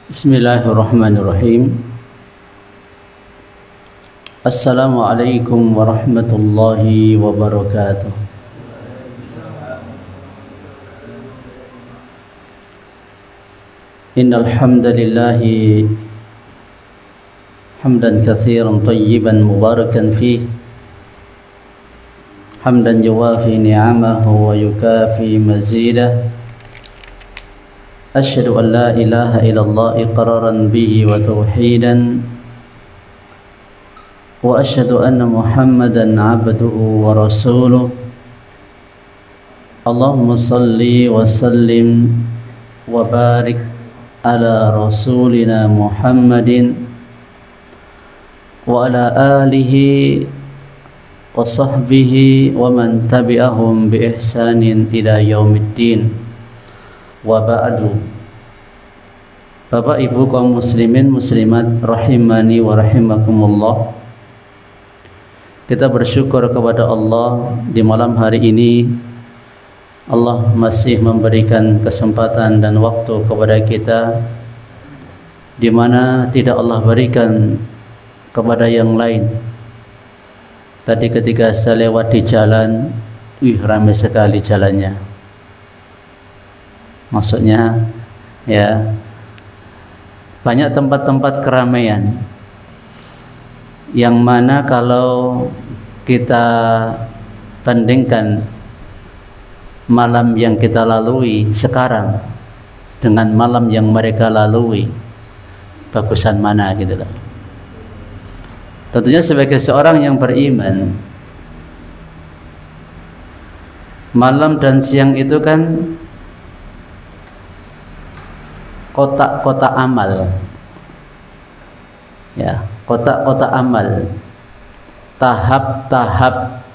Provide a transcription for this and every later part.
Bismillahirrahmanirrahim. Assalamualaikum warahmatullahi wabarakatuh. Innal hamdalillahi hamdan katsiran tayyiban mubarakan fihi hamdan yuwafi ni'amahu wa yukafi mazidah. Asyhadu an la ilaha illallah iqraran bihi wa tauhidan wa asyhadu anna Muhammadan abduhu wa rasuluh. Allahumma salli wa sallim wa barik ala rasulina Muhammadin wa ala alihi wa sahbihi wa man tabi'ahum bi ihsanin ila yaumiddin. Wa ba'du. Bapak Ibu kaum muslimin muslimat rahimani wa rahimakumullah. Kita bersyukur kepada Allah di malam hari ini. Allah masih memberikan kesempatan dan waktu kepada kita di mana tidak Allah berikan kepada yang lain. Tadi ketika saya lewat di jalan, ramai sekali jalannya. Maksudnya ya, banyak tempat-tempat keramaian yang mana kalau kita bandingkan malam yang kita lalui sekarang dengan malam yang mereka lalui, bagusan mana gitu loh. Tentunya sebagai seorang yang beriman, malam dan siang itu kan kotak-kotak amal, ya, kotak-kotak amal, tahap-tahap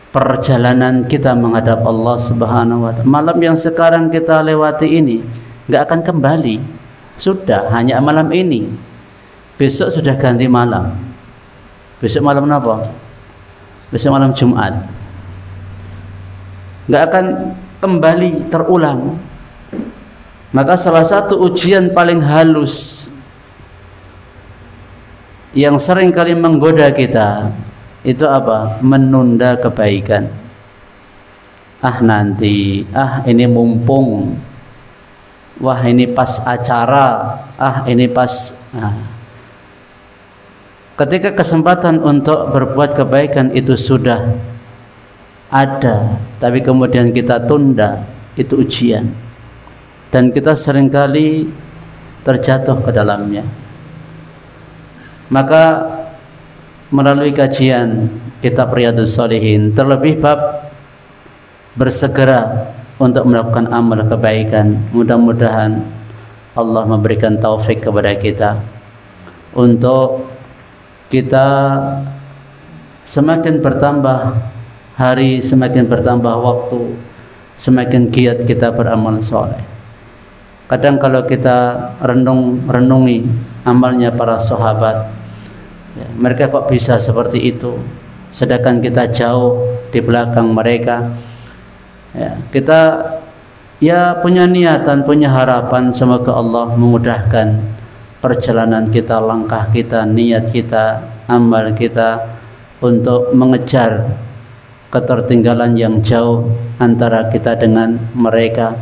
perjalanan kita menghadap Allah Subhanahu wa Ta'ala. Malam yang sekarang kita lewati ini nggak akan kembali, sudah hanya malam ini. Besok sudah ganti malam. Besok malam apa? Besok malam Jumat. Nggak akan kembali terulang. Maka salah satu ujian paling halus yang sering kali menggoda kita itu apa? Menunda kebaikan. Nanti, ini mumpung, wah ini pas acara, ini pas. Ketika kesempatan untuk berbuat kebaikan itu sudah ada, tapi kemudian kita tunda, itu ujian. Dan kita seringkali terjatuh ke dalamnya. Maka melalui kajian kitab Riyadhus Shalihin, terlebih bab bersegera untuk melakukan amal kebaikan, mudah-mudahan Allah memberikan taufik kepada kita untuk kita semakin bertambah hari, semakin bertambah waktu, semakin giat kita beramal soleh. Kadang kalau kita renungi amalnya para sahabat, ya, mereka kok bisa seperti itu, sedangkan kita jauh di belakang mereka. Ya, kita ya punya niatan, punya harapan, semoga Allah memudahkan perjalanan kita, langkah kita, niat kita, amal kita untuk mengejar ketertinggalan yang jauh antara kita dengan mereka.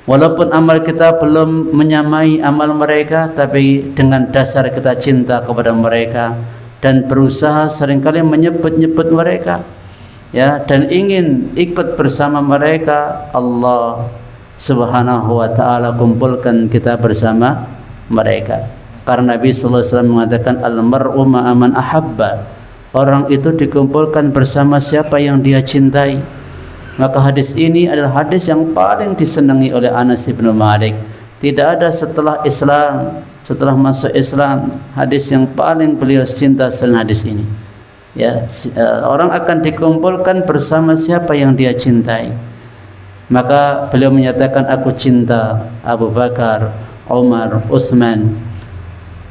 Walaupun amal kita belum menyamai amal mereka, tapi dengan dasar kita cinta kepada mereka dan berusaha seringkali menyebut-nyebut mereka, ya, dan ingin ikut bersama mereka, Allah Subhanahu wa Ta'ala kumpulkan kita bersama mereka. Karena Nabi sallallahu alaihi wasallam mengatakan al-mar'u ma'a man ahabba. Orang itu dikumpulkan bersama siapa yang dia cintai. Maka hadis ini adalah hadis yang paling disenangi oleh Anas bin Malik. Tidak ada setelah Islam, setelah masuk Islam, hadis yang paling beliau cinta selain hadis ini. Ya, orang akan dikumpulkan bersama siapa yang dia cintai. Maka beliau menyatakan, aku cinta Abu Bakar, Umar, Utsman.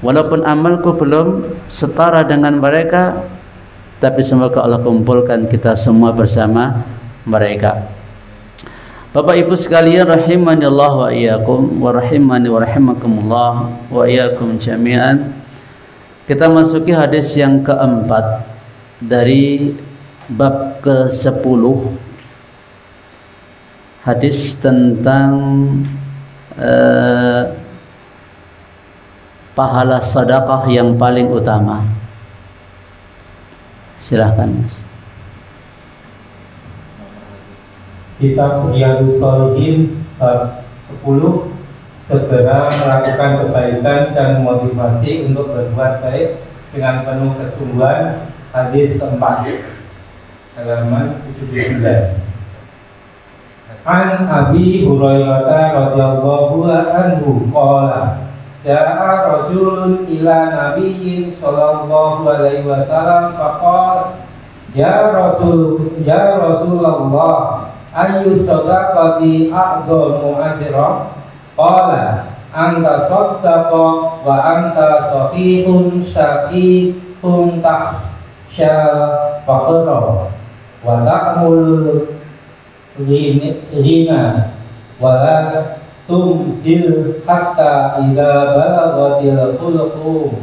Walaupun amalku belum setara dengan mereka, tapi semoga Allah kumpulkan kita semua bersama mereka. Bapak Ibu sekalian rahimani Allah wa iyyakum wa rahimani wa rahimakumullah wa iyyakum jami'an. Kita masuki hadis yang keempat dari bab ke-10. Hadis tentang pahala sedekah yang paling utama. Silahkan Mas. Kitab Riyadhus Shalihin bab 10, segera melakukan kebaikan dan motivasi untuk berbuat baik dengan penuh kesungguhan. Hadis keempat, halaman 79. An Abi Hurairah radhiyallahu anhu qala ja'a rajulun ila nabiyyin sallallahu alaihi wasallam faqala ya Rasulullah ayyu sadaqati a'dhamu ajra qala anta saddaqa wa anta sahihun syaqihun tahsya faqra wa ta'mul ghina wa la tumhil hatta idza balaghatil khulqum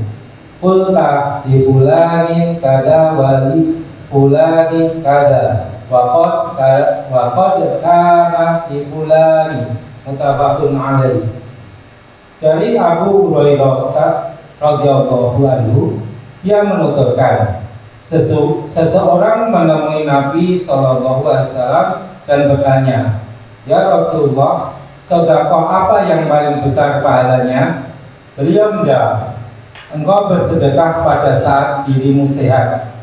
qulta li fulanin kada wa li fulanin kada wa qad kana li fulani muttafaqun alaih. Dari Abu Hurairah radhiyallahu anhu, dia menuturkan, seseorang menemui Nabi sallallahu alaihi wasallam dan bertanya, ya Rasulullah, sedekah apa yang paling besar pahalanya? Beliau menjawab, engkau bersedekah pada saat dirimu sehat,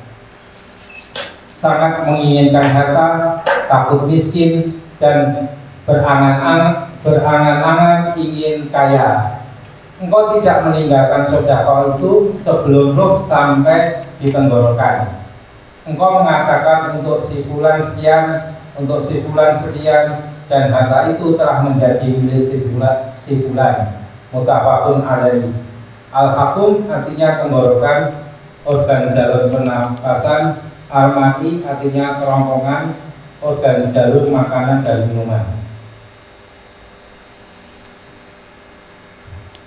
sangat menginginkan harta, takut miskin, dan berangan-angan ingin kaya. Engkau tidak meninggalkan sedekah itu sebelum roh sampai di tenggorokan. Engkau mengatakan untuk si fulan sekian, untuk si fulan sekian, dan harta itu telah menjadi milik si fulan. Muttafaqun alaih. Al-hakum artinya tenggorokan, organ jalur pernapasan, al-mati artinya kerongkongan, organ jalur makanan dan minuman.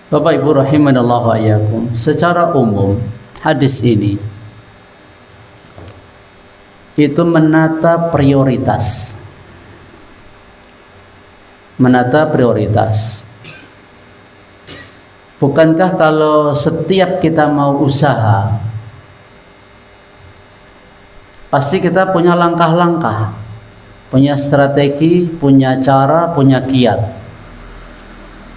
Bapak Ibu rahimanallahu wa iyyakum, secara umum hadis ini itu menata prioritas. Bukankah kalau setiap kita mau usaha, pasti kita punya langkah-langkah, punya strategi, punya cara, punya kiat,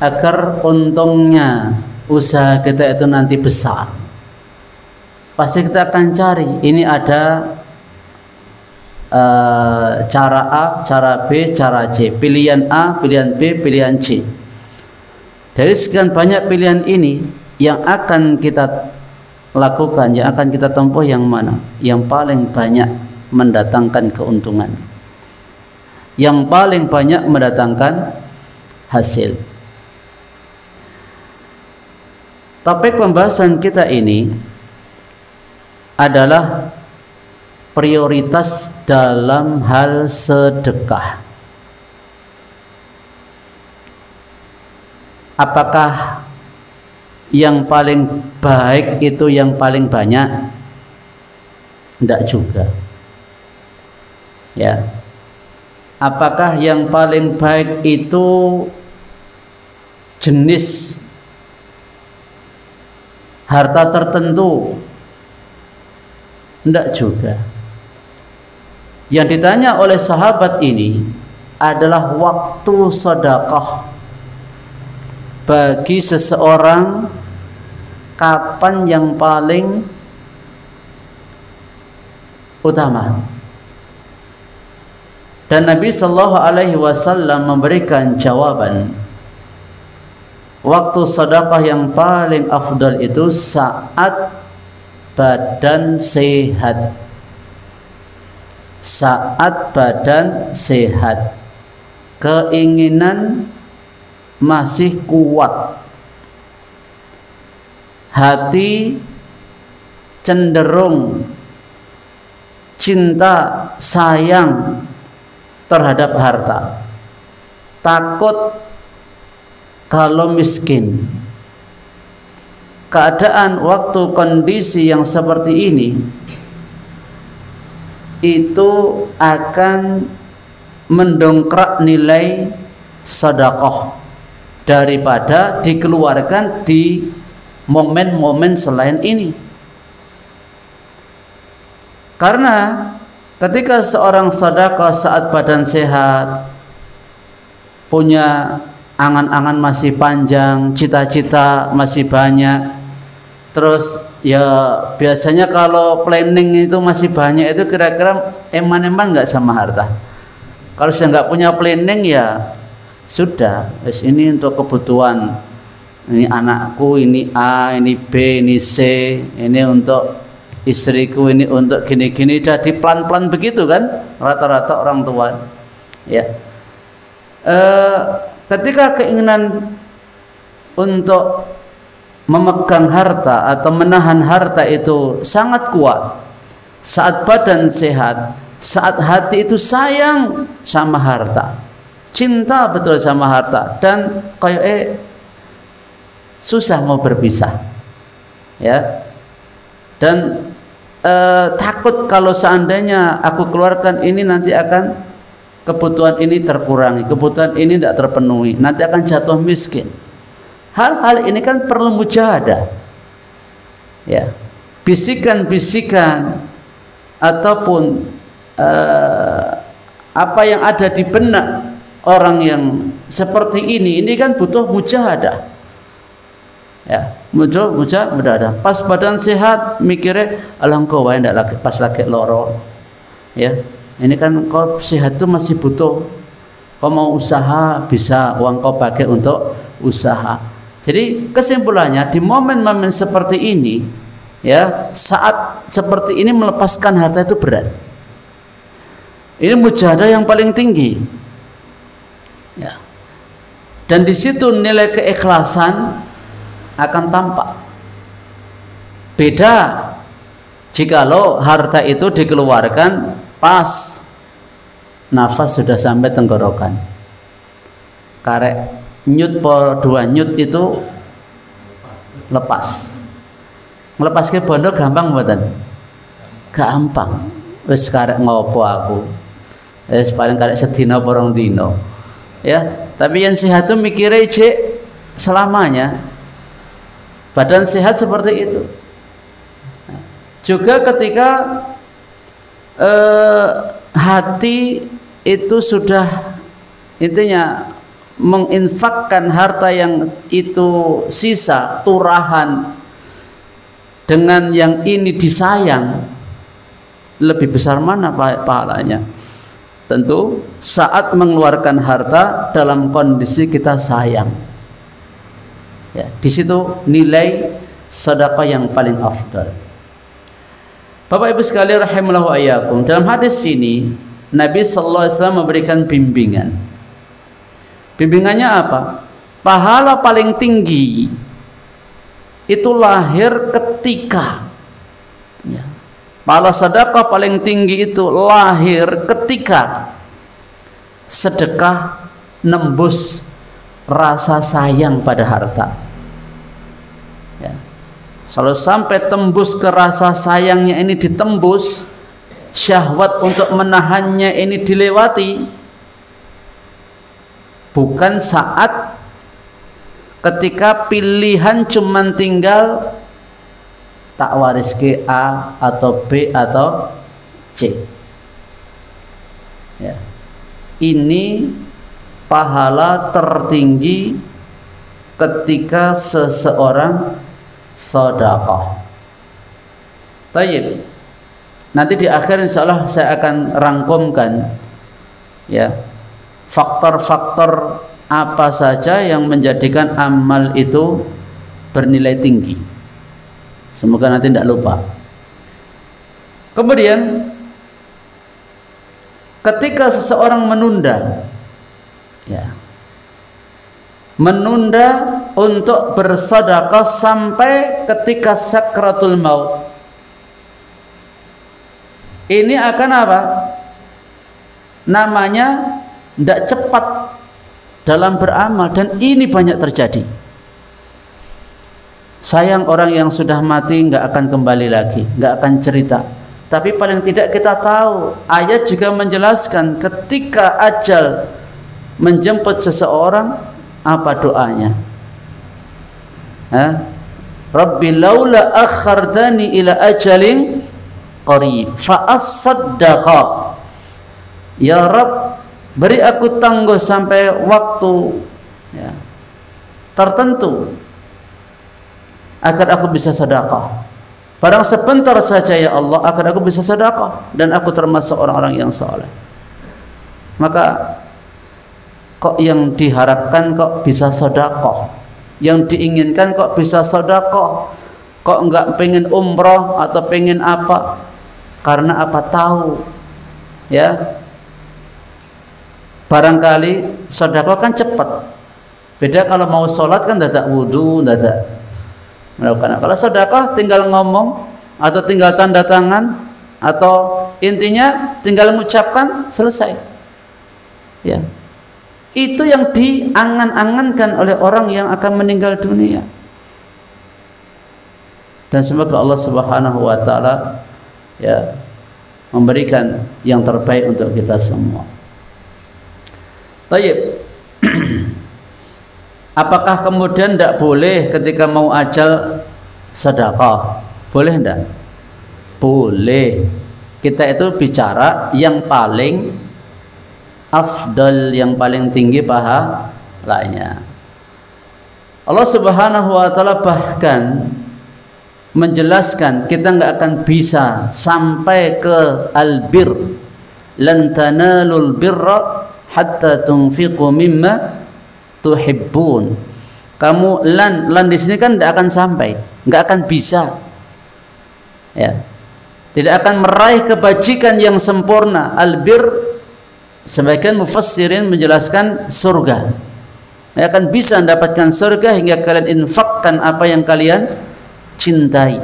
agar untungnya usaha kita itu nanti besar. Pasti kita akan cari, ini ada cara A, cara B, cara C, pilihan A, pilihan B, pilihan C. Dari sekian banyak pilihan ini, yang akan kita lakukan, yang akan kita tempuh yang mana? Yang paling banyak mendatangkan keuntungan, yang paling banyak mendatangkan hasil. Topik pembahasan kita ini adalah prioritas dalam hal sedekah. Apakah yang paling baik itu yang paling banyak? Tidak juga. Ya. Apakah yang paling baik itu jenis harta tertentu? Tidak juga. Yang ditanya oleh sahabat ini adalah waktu sedekah bagi seseorang, kapan yang paling utama. Dan Nabi sallallahu alaihi wasallam memberikan jawaban, waktu sedekah yang paling afdal itu saat badan sehat. Saat badan sehat, keinginan masih kuat, hati cenderung cinta sayang terhadap harta, takut kalau miskin. Keadaan waktu kondisi yang seperti ini itu akan mendongkrak nilai sedekah daripada dikeluarkan di momen-momen selain ini. Karena ketika seorang sedekah saat badan sehat, punya angan-angan masih panjang, cita-cita masih banyak, terus ya biasanya kalau planning itu masih banyak, itu kira-kira eman-eman nggak sama harta. Kalau sudah nggak punya planning ya sudah, ini untuk kebutuhan, ini anakku, ini A, ini B, ini C, ini untuk istriku, ini untuk gini-gini, jadi pelan-pelan begitu kan rata-rata orang tua ya. Ketika keinginan untuk memegang harta atau menahan harta itu sangat kuat, saat badan sehat, saat hati itu sayang sama harta, cinta betul sama harta, dan kayak susah mau berpisah ya, dan takut kalau seandainya aku keluarkan ini nanti akan kebutuhan ini terkurangi, kebutuhan ini tidak terpenuhi, nanti akan jatuh miskin. Hal-hal ini kan perlu mujahadah ya, bisikan-bisikan ataupun apa yang ada di benak orang yang seperti ini kan butuh mujahadah ya, mujahadah. Pas badan sehat mikirnya alangkah wae ndak lagi pas lagi loro ya, ini kan kau sehat tuh masih butuh, kau mau usaha bisa uang kau pakai untuk usaha. Jadi kesimpulannya di momen-momen seperti ini ya, saat seperti ini melepaskan harta itu berat. Ini mujahadah yang paling tinggi ya. Dan di situ nilai keikhlasan akan tampak. Beda jikalau harta itu dikeluarkan pas nafas sudah sampai tenggorokan. Karek nyut po 2 nyut itu lepas. Ngelepas ke bondo gampang mboten? Gampang. Wis karek ngopo aku. Wis paling karek sedina porong dino. Ya, tapi yang sehat itu mikirnya cek selamanya. Badan sehat seperti itu. Juga ketika hati itu sudah intinya menginfakkan harta yang itu sisa turahan dengan yang ini disayang, lebih besar mana pahalanya? Tentu saat mengeluarkan harta dalam kondisi kita sayang ya, di situ nilai sedekah yang paling afdal. Bapak Ibu sekalian rahimallahu ayyakum, dalam hadis ini Nabi sallallahu alaihi wasallam memberikan bimbingan. Bimbingannya apa? Pahala paling tinggi itu lahir ketika ya, pahala sedekah paling tinggi itu lahir ketika sedekah nembus rasa sayang pada harta ya. Kalau sampai tembus ke rasa sayangnya ini ditembus, syahwat untuk menahannya ini dilewati, bukan saat ketika pilihan cuman tinggal tak waris ke A atau B atau C ya. Ini pahala tertinggi ketika seseorang sedekah. Tayyib. Nanti di akhir insyaallah saya akan rangkumkan ya, faktor-faktor apa saja yang menjadikan amal itu bernilai tinggi. Semoga nanti tidak lupa. Kemudian ketika seseorang menunda ya, menunda untuk bersedekah sampai ketika sakratul maut, ini akan apa? Namanya tidak cepat dalam beramal, dan ini banyak terjadi. Sayang orang yang sudah mati nggak akan kembali lagi, nggak akan cerita. Tapi paling tidak kita tahu, ayat juga menjelaskan ketika ajal menjemput seseorang, apa doanya? Rabbi laula akhartani ila ajalin qarib fa as-saddaqa. Ya Rabb, beri aku tangguh sampai waktu tertentu agar aku bisa sedekah. Barang sebentar saja ya Allah agar aku bisa sedekah dan aku termasuk orang-orang yang saleh. Maka kok yang diharapkan kok bisa sedekah, yang diinginkan kok bisa sedekah, kok enggak pengen umroh atau pengen apa? Karena apa? Tahu ya, barangkali sedekah kan cepat. Beda kalau mau sholat kan dadak wudu, dadak melakukan. Kalau sedekah tinggal ngomong atau tinggal tanda tangan atau intinya tinggal mengucapkan, selesai. Ya. Itu yang diangan-angankan oleh orang yang akan meninggal dunia. Dan semoga Allah Subhanahu wa taala ya memberikan yang terbaik untuk kita semua. Tayyib. Apakah kemudian tidak boleh ketika mau ajal sedekah? Boleh tidak? Boleh. Kita itu bicara yang paling afdal, yang paling tinggi pahalanya. Allah Subhanahu wa taala bahkan menjelaskan kita nggak akan bisa sampai ke albir. Lan tanalul birra hatta tunfiqu mimma tuhibbun. Kamu lan di sini kan tidak akan sampai, nggak akan bisa, ya, tidak akan meraih kebajikan yang sempurna. Albir, sebagian mufassirin menjelaskan surga. Nggak akan bisa mendapatkan surga hingga kalian infakkan apa yang kalian cintai.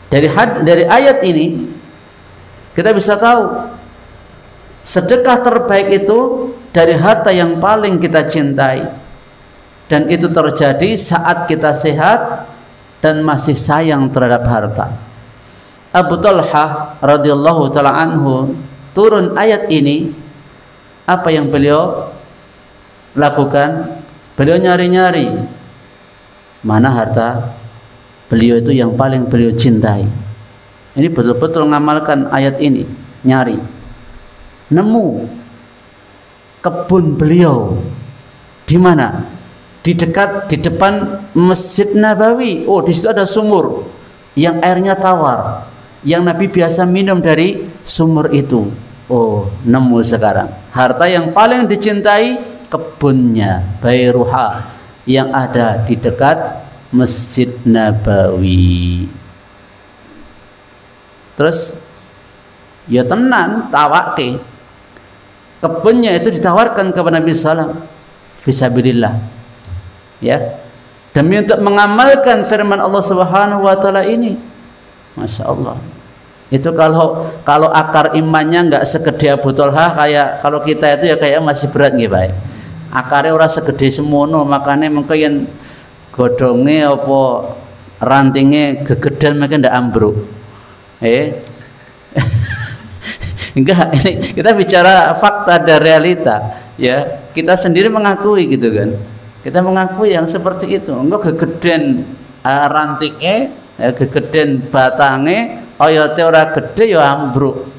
Dari ayat ini kita bisa tahu sedekah terbaik itu dari harta yang paling kita cintai, dan itu terjadi saat kita sehat dan masih sayang terhadap harta. Abu Talhah radhiyallahu taala anhu turun ayat ini, apa yang beliau lakukan? Beliau nyari-nyari mana harta beliau itu yang paling beliau cintai. Ini betul-betul mengamalkan ayat ini, nyari. Nemu kebun beliau di mana? Di depan Masjid Nabawi. Oh, di situ ada sumur yang airnya tawar, yang Nabi biasa minum dari sumur itu. Oh, nemu sekarang. Harta yang paling dicintai kebunnya Bairuha yang ada di dekat Masjid Nabawi. Terus ya tenan tawake. Kebunnya itu ditawarkan kepada Nabi sallam fisabilillah, ya, demi untuk mengamalkan firman Allah Subhanahu wa taala ini. Masya Allah. Itu kalau akar imannya nggak segede Abu Talhah, kayak kalau kita itu ya kayak masih berat nggih, Pak. Akarnya ora segede semono, makanya mungkin godhonge apa rantingnya gegedan mungkin ndak ambruk. Enggak, ini kita bicara fakta dan realita, ya. Kita sendiri mengakui gitu kan. Kita mengakui yang seperti itu. Enggak gegeden rantingnya, gegeden batangnya, oyote ora gede ya ambruk.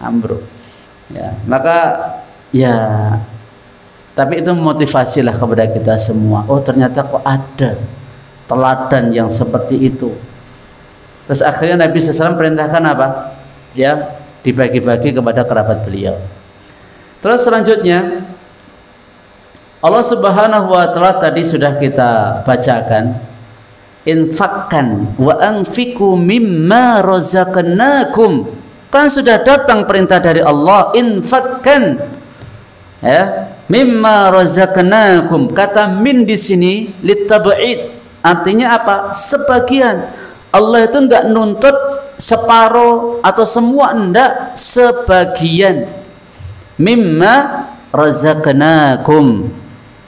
Ambruk. Ya, maka ya tapi itu motivasilah kepada kita semua. Oh, ternyata kok ada teladan yang seperti itu. Terus akhirnya Nabi SAW perintahkan apa? Ya, dibagi-bagi kepada kerabat beliau. Terus selanjutnya Allah Subhanahu wa taala tadi sudah kita bacakan, infakkan wa anfiqu mimma razaqnakum. Kan sudah datang perintah dari Allah, infakkan, ya, mimma razaqnakum. Kata min di sini litab'id, artinya apa? Sebagian. Allah itu enggak nuntut separuh atau semua, enggak, sebagian. mimma razaqnakum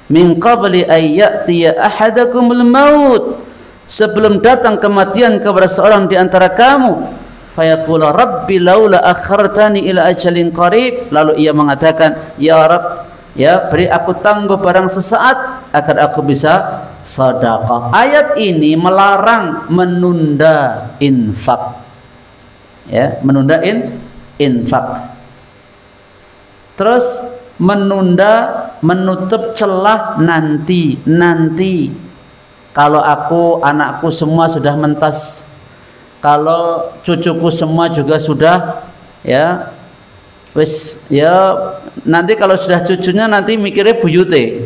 min qabli ay ya'tiya ahadakumul maut, sebelum datang kematian kepada seorang di antara kamu, fayaqula rabbi laula akhartani ila ajalin qarib, lalu ia mengatakan, ya Rabb, ya beri aku tangguh barang sesaat agar aku bisa sedekah. Ayat ini melarang menunda infak, ya, menunda infak. Terus menunda, menutup celah nanti kalau anakku semua sudah mentas, kalau cucuku semua juga sudah, ya wis, ya nanti kalau sudah cucunya nanti mikirnya buyute,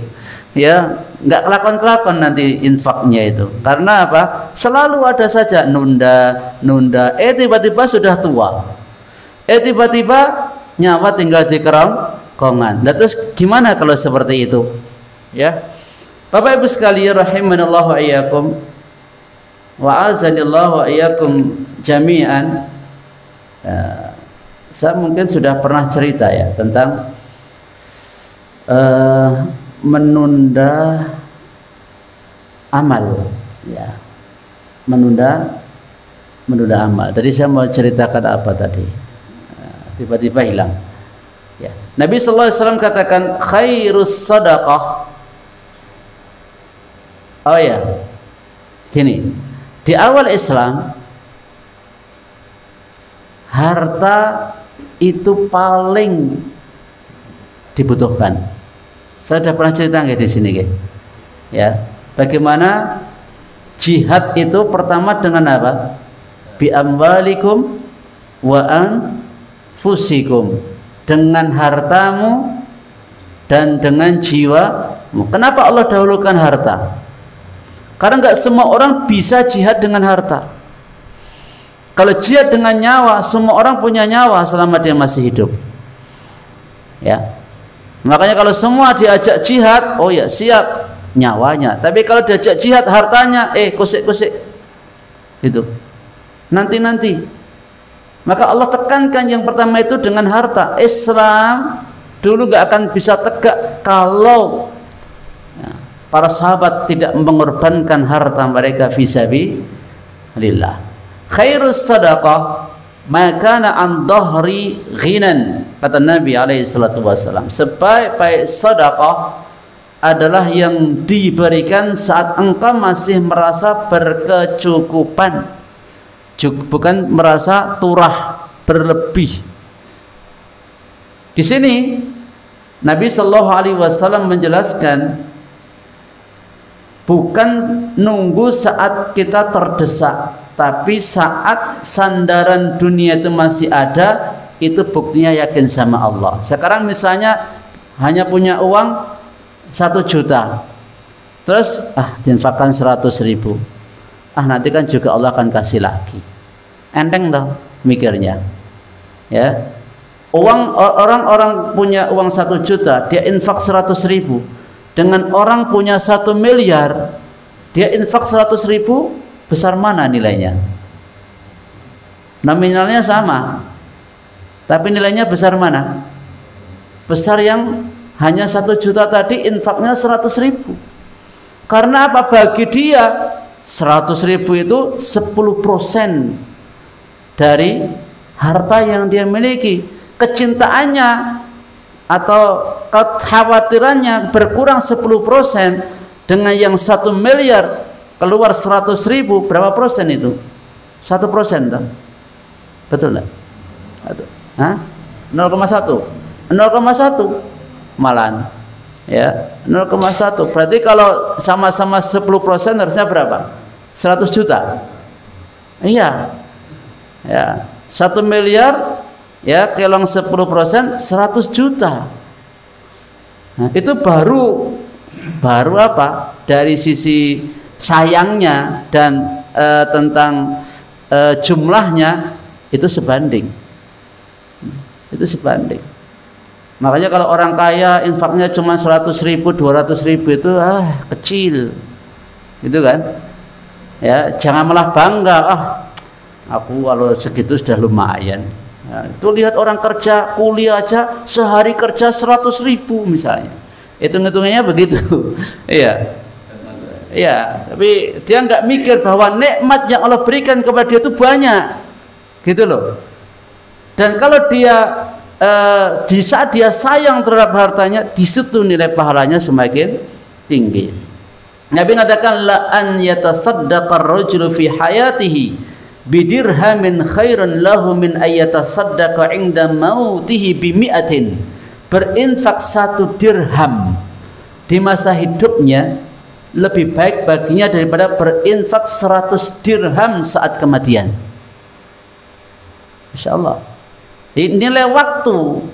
ya nggak kelakon nanti infaknya itu. Karena apa? Selalu ada saja nunda, tiba-tiba sudah tua, tiba-tiba nyawa tinggal di kerongkongan. Nah, terus gimana kalau seperti itu? Ya, Bapak Ibu sekalian rahimanallahu wa iyyakum wa azanillahu wa iyyakum jami'an. Saya mungkin sudah pernah cerita ya tentang menunda amal, ya, menunda amal. Tadi saya mau ceritakan apa tadi? Tiba-tiba hilang. Ya. Nabi sallallahu alaihi wasallam katakan khairus sadaqah. Oh ya. Gini. Di awal Islam harta itu paling dibutuhkan. Saya sudah pernah cerita nggak di sini, nggih? Ya. Bagaimana jihad itu pertama dengan apa? Bi amwalikum wa anfusikum, dengan hartamu dan dengan jiwamu. Kenapa Allah dahulukan harta? Karena nggak semua orang bisa jihad dengan harta. Kalau jihad dengan nyawa, semua orang punya nyawa selama dia masih hidup, ya. Makanya kalau semua diajak jihad, oh ya siap nyawanya. Tapi kalau diajak jihad hartanya, kusik-kusik itu nanti. Maka Allah tekankan yang pertama itu dengan harta. Islam dulu nggak akan bisa tegak kalau para sahabat tidak mengorbankan harta mereka fisabilillah. Khairus sadaqah makana an dhahri ghinan, kata Nabi alaihi salatu wasallam. Sebaik-baik sedekah adalah yang diberikan saat engkau masih merasa berkecukupan, bukan merasa turah berlebih. Di sini Nabi sallallahu alaihi wasallam menjelaskan bukan nunggu saat kita terdesak, tapi saat sandaran dunia itu masih ada, itu buktinya yakin sama Allah. Sekarang misalnya hanya punya uang 1 juta, terus diinfakkan 100.000, nanti kan juga Allah akan kasih lagi. Enteng toh mikirnya, ya. Orang punya uang 1 juta, dia infak 100.000, dengan orang punya 1 miliar, dia infak 100.000, besar mana nilainya? Nominalnya sama, tapi nilainya besar mana? Besar yang hanya 1 juta tadi infaknya 100.000. Karena apa? Bagi dia 100.000 itu 10% dari harta yang dia miliki. Kecintaannya atau kekhawatirannya berkurang 10%, dengan yang 1 miliar keluar 100.000, berapa persen itu? 1%, tak? Betul tak? 0,1 malahan, ya, 0,1. Berarti kalau sama-sama 10% harusnya berapa? 100 juta. Iya, ya, 1 miliar, ya, kelong 10%, 100 juta. Nah, itu baru apa? Dari sisi sayangnya dan tentang jumlahnya itu sebanding. Makanya kalau orang kaya infaknya cuma 100.000, 200.000 itu kecil, gitu kan? Ya, jangan malah bangga, aku kalau segitu sudah lumayan. Nah, itu lihat orang kerja kuliah aja sehari kerja 100.000 misalnya, hitung-hitungannya begitu. Iya, iya. Tapi dia nggak mikir bahwa nikmat yang Allah berikan kepada dia itu banyak, gitu loh. Dan kalau dia di saat dia sayang terhadap hartanya, di situ nilai pahalanya semakin tinggi. Nabi mengatakan la an yatasaddaqar rajulu fi hayatihi bidirhamin khairan lahu min ayatasaddaqa 'inda mautihi bimi'atin. Berinfak 1 dirham di masa hidupnya lebih baik baginya daripada berinfak 100 dirham saat kematian. Insyaallah. Nilai waktu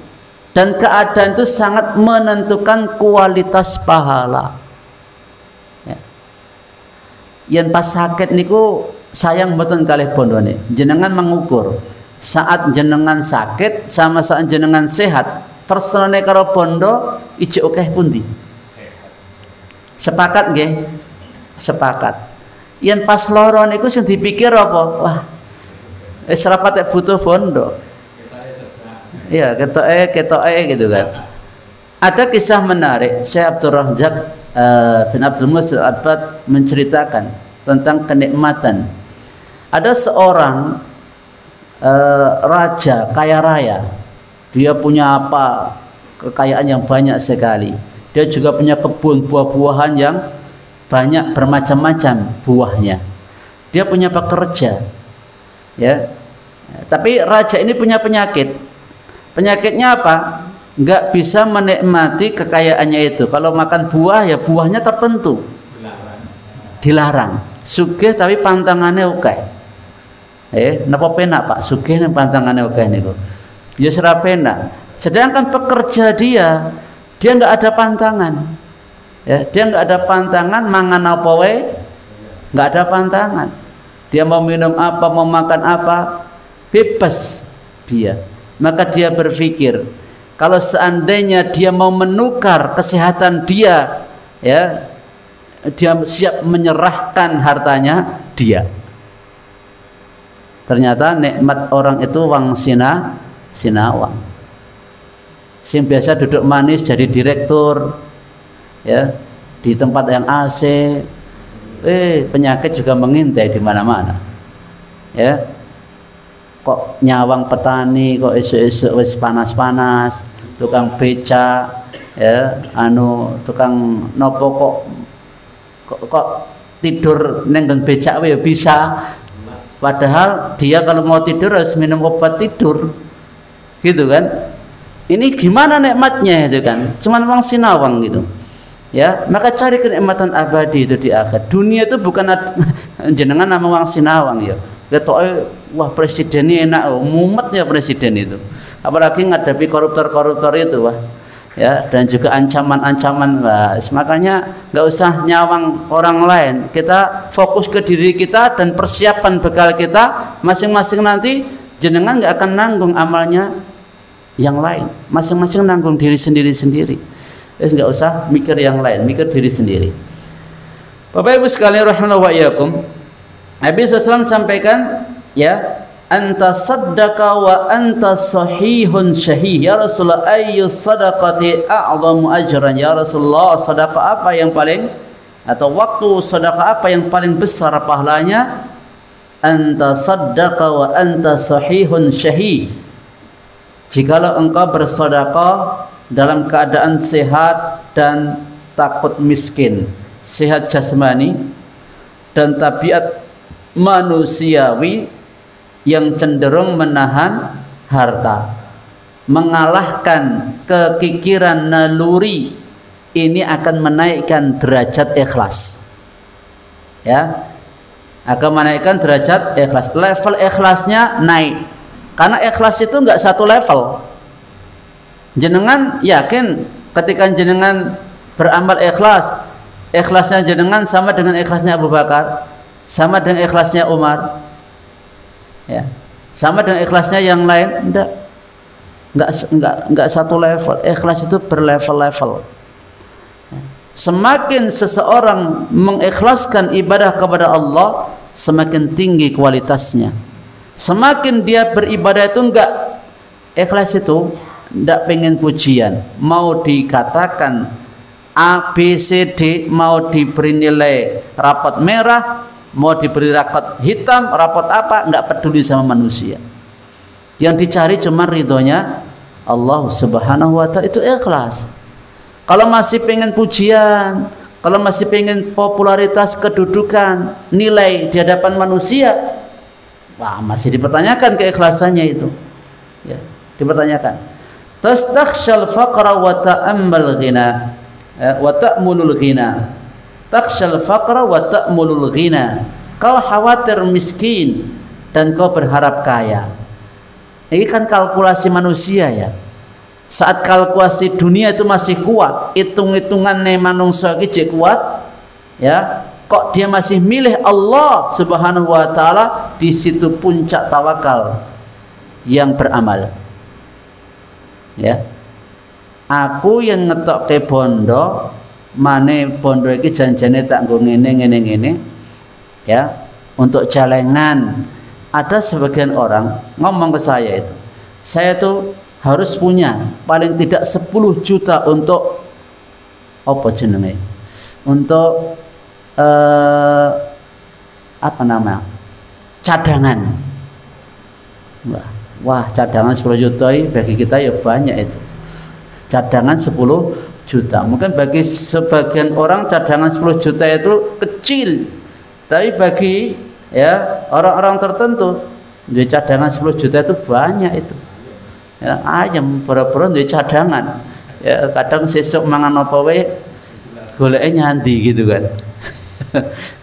dan keadaan itu sangat menentukan kualitas pahala. Ya. Yang pas sakit niku sayang mboten kalih bondone. Jenengan mengukur saat jenengan sakit sama saat jenengan sehat, terserane karo bondo ijek akeh pundi? Sepakat nggih? Sepakat. Yen pas lara niku sing dipikir apa? Wah, wis ora patek butuh bondo. Iya, ketoke gitu kan. Ada kisah menarik, Syekh Abdul Razak bin Abdul Muhsin Al-Abbad menceritakan tentang kenikmatan. Ada seorang raja kaya raya, dia punya apa kekayaan yang banyak sekali. Dia juga punya kebun buah-buahan yang banyak bermacam-macam buahnya. Dia punya pekerja, ya. Tapi raja ini punya penyakit. Penyakitnya apa? Nggak bisa menikmati kekayaannya itu. Kalau makan buah ya buahnya tertentu, dilarang. Sugih tapi pantangannya oke. Napa penak Pak? Sugih nih pantangannya oke niku. Ya serap penak. Sedangkan pekerja dia nggak ada pantangan. Ya, dia nggak ada pantangan, mangan apa wae nggak ada pantangan. Dia mau minum apa, mau makan apa, bebas dia. Maka dia berpikir, kalau seandainya dia mau menukar kesehatan dia, ya, dia siap menyerahkan hartanya dia. Ternyata nikmat orang itu wang sinawang. Sing biasa duduk manis jadi direktur, ya, di tempat yang AC, penyakit juga mengintai di mana-mana, ya. Kok nyawang petani, kok esuk-esuk wis panas-panas, tukang beca, ya, tukang nopo kok tidur nenggon becak ya bisa. Padahal dia kalau mau tidur harus minum obat tidur, gitu kan? Ini gimana nikmatnya itu kan? Cuman wong sinawang gitu, ya. Maka cari kenikmatan abadi itu di akhir. Dunia itu bukan jenengan nama wong sinawang ya. Ketoke wah presiden ini enak, mumet ya presiden itu. Apalagi ngadepi koruptor-koruptor itu, wah. Ya, dan juga ancaman-ancaman, makanya nggak usah nyawang orang lain. Kita fokus ke diri kita dan persiapan bekal kita masing-masing. Nanti jenengan nggak akan nanggung amalnya yang lain, masing-masing nanggung diri sendiri-sendiri. Nggak usah mikir yang lain, mikir diri sendiri. Bapak Ibu sekalian rahimallahu wa iyyakum, Nabi SAW sampaikan, ya, anta saddaqa wa anta sahihun syahih. Ya Rasulullah, ayyu sadaqati a'zamu ajran? Ya Rasulullah, sedekah apa yang paling, atau waktu sedekah apa yang paling besar pahalanya? Anta saddaqa wa anta sahihun syahih. Jikalau engkau bersedekah dalam keadaan sehat dan takut miskin, sehat jasmani dan tabiat manusiawi yang cenderung menahan harta, mengalahkan kekikiran naluri, ini akan menaikkan derajat ikhlas, ya, akan menaikkan derajat ikhlas. Level ikhlasnya naik, karena ikhlas itu nggak satu level. Jenengan yakin ketika jenengan beramal ikhlas, ikhlasnya jenengan sama dengan ikhlasnya Abu Bakar, sama dengan ikhlasnya Umar, ya, sama dengan ikhlasnya yang lain? Enggak satu level. Ikhlas itu berlevel-level. Semakin seseorang mengikhlaskan ibadah kepada Allah, semakin tinggi kualitasnya. Semakin dia beribadah itu enggak Ikhlas itu tidak pengen pujian, mau dikatakan A, B, C, D, mau diberi nilai rapot merah, mau diberi rapot hitam, rapot apa, nggak peduli sama manusia. Yang dicari cuma ridhonya Allah Subhanahu wa ta'ala, itu ikhlas. Kalau masih pengen pujian, kalau masih pengen popularitas, kedudukan, nilai di hadapan manusia, wah, masih dipertanyakan keikhlasannya itu. Ya, dipertanyakan. Tastakhshal faqra wa ta'ammal ghina wa ta'mulul ghina. Takhshal faqra wa ta'mulul ghina. Kau khawatir miskin dan kau berharap kaya. Ini kan kalkulasi manusia ya. Saat kalkulasi dunia itu masih kuat, hitung-hitungan manungsa iki kuat, ya. Kok dia masih milih Allah Subhanahu wa ta'ala, di situ puncak tawakal yang beramal. Ya. Aku yang ngetok ke bondo, mane bondo iki janjane tak nggo ngene. Ya, untuk jalengan. Ada sebagian orang ngomong ke saya itu, saya tuh harus punya paling tidak 10 juta untuk apa jenenge? Untuk apa nama? Cadangan. Wah, cadangan 10 juta bagi kita ya banyak itu. Cadangan 10 juta. Mungkin bagi sebagian orang cadangan 10 juta itu kecil. Tapi bagi ya orang-orang tertentu, duit cadangan 10 juta itu banyak itu. Ya, ayam boro-boro duit cadangan. Ya, kadang sesuk mangan apa wae goleke nyandi gitu kan.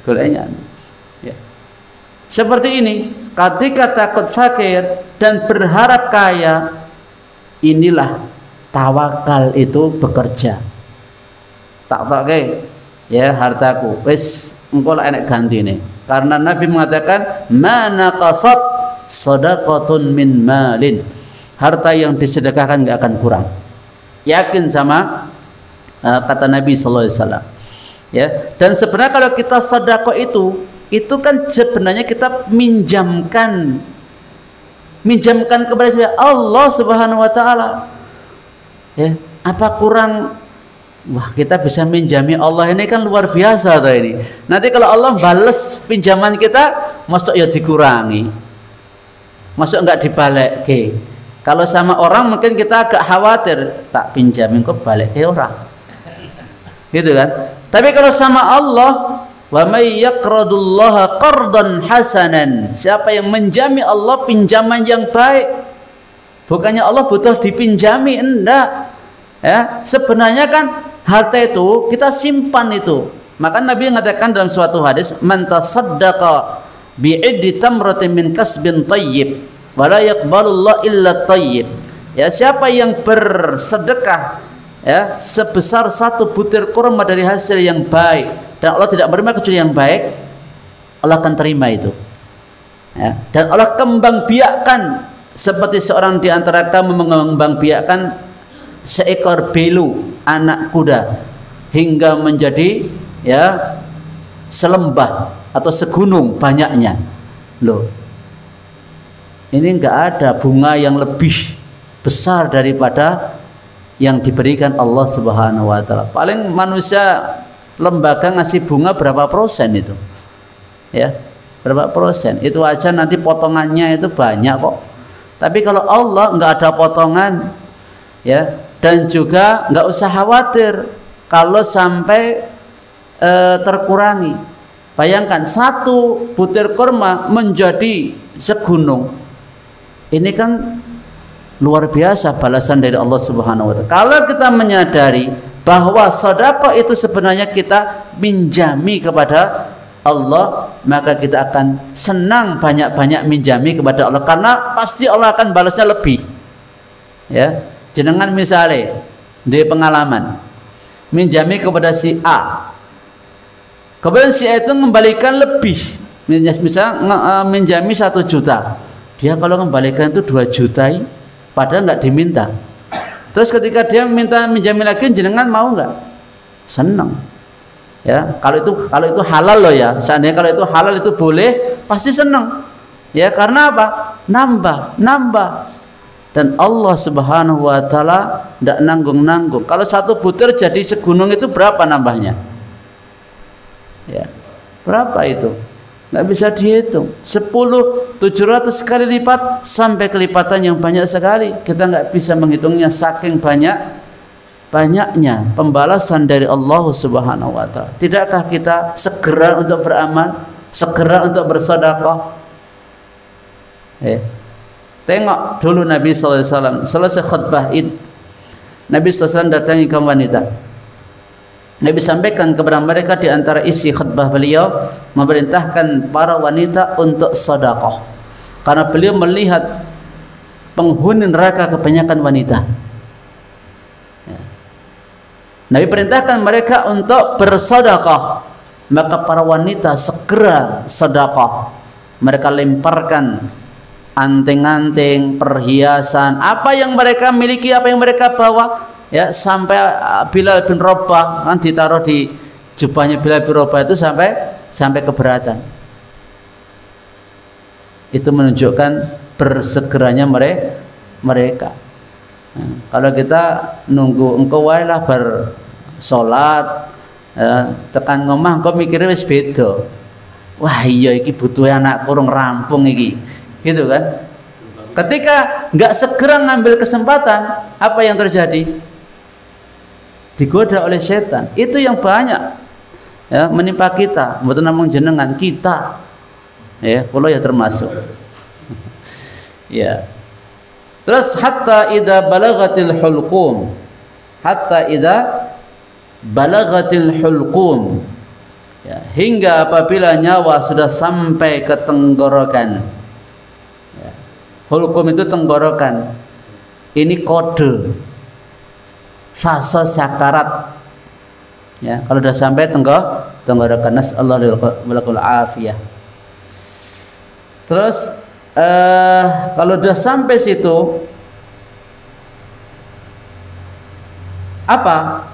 Goleke nyandi. Ya. Seperti ini, ketika takut fakir dan berharap kaya, inilah tawakal itu bekerja. Tak toke ya hartaku, wis engko lek enek gantine. Karena Nabi mengatakan mana qasat sadaqatun min malin. Harta yang disedekahkan enggak akan kurang. Yakin sama kata Nabi sallallahu alaihi wasallam. Ya, dan sebenarnya kalau kita sedekah itu kan sebenarnya kita minjamkan kepada Allah Subhanahu wa taala. Ya, apa kurang? Wah, kita bisa minjami Allah, ini kan luar biasa toh ini. Nanti kalau Allah balas pinjaman kita, masuk ya dikurangi, masuk enggak dibalik ke. Kalau sama orang mungkin kita agak khawatir, tak pinjamin kok balik ke orang, gitu kan. Tapi kalau sama Allah, wa may yaqradullaha qardan hasanan, siapa yang menjami Allah pinjaman yang baik, bukannya Allah butuh dipinjami, enggak. Ya, sebenarnya kan harta itu kita simpan itu. Maka Nabi mengatakan dalam suatu hadis, man tasaddaqa bi'iddi tamratin min kasbin thayyib wa la yaqbalullahu illa thayyib. Ya, siapa yang bersedekah ya sebesar 1 butir kurma dari hasil yang baik dan Allah tidak menerima kecuali yang baik, Allah akan terima itu. Ya, dan Allah kembang biakkan seperti seorang di antara kamu mengembang biakkan seekor belu anak kuda hingga menjadi ya selembah atau segunung banyaknya. Loh, ini enggak ada bunga yang lebih besar daripada yang diberikan Allah Subhanahu wa taala. Paling manusia lembaga ngasih bunga berapa persen itu? Ya, berapa persen? Itu aja nanti potongannya itu banyak kok. Tapi kalau Allah enggak ada potongan, ya, dan juga nggak usah khawatir kalau sampai terkurangi. Bayangkan 1 butir kurma menjadi segunung. Ini kan luar biasa balasan dari Allah Subhanahu wa taala. Kalau kita menyadari bahwa sedekah itu sebenarnya kita minjami kepada Allah, maka kita akan senang banyak-banyak minjami kepada Allah karena pasti Allah akan balasnya lebih. Ya. Jenengan misalnya di pengalaman minjami kepada si A, kemudian si A itu mengembalikan lebih, misal minjami 1 juta, dia kalau mengembalikan itu 2 juta, padahal nggak diminta. Terus ketika dia minta minjami lagi, jenengan mau nggak? Senang. Ya, kalau itu halal loh ya. Seandainya kalau itu halal itu boleh, pasti senang. Ya, karena apa? Nambah. Dan Allah Subhanahu wa taala tidak nanggung-nanggung. Kalau satu butir jadi segunung itu berapa nambahnya? Ya. Berapa itu? Nggak bisa dihitung. 700 kali lipat sampai kelipatan yang banyak sekali. Kita nggak bisa menghitungnya saking banyaknya pembalasan dari Allah Subhanahu wa taala. Tidakkah kita segera untuk beramal, segera untuk bersedekah? Tengok dulu Nabi SAW selesai khutbah Id, Nabi SAW datangi kaum wanita. Nabi sampaikan kepada mereka di antara isi khutbah beliau, memerintahkan para wanita untuk sedekah, karena beliau melihat penghuni neraka kebanyakan wanita. Nabi perintahkan mereka untuk bersedekah, maka para wanita segera sedekah. Mereka lemparkan anting-anting, perhiasan, apa yang mereka miliki, apa yang mereka bawa, ya, sampai Bilal bin Rabah kan ditaruh di jubahnya Bilal bin Rabah itu sampai keberatan. Itu menunjukkan bersegeranya mereka. Nah, kalau kita nunggu engkau wae lah bersolat, tekan ngomah engkau mikirnya wis beda. Wah iya iki butuh anak kurung rampung iki, gitu kan? Ketika nggak segera ngambil kesempatan, apa yang terjadi? Digoda oleh setan. Itu yang banyak ya menimpa kita, mboten namung jenengan, kita. Ya, kula ya termasuk. Ya. Terus hatta idza balagatil hulqum. Hatta idza balagatil hulqum. Ya, hingga apabila nyawa sudah sampai ke tenggorokan. Ya. Hulqum itu tenggorokan. Ini kode fase sakarat. Ya, kalau sudah sampai tenggorokan, nasallahu alaihi afiyah. Terus kalau sudah sampai situ, apa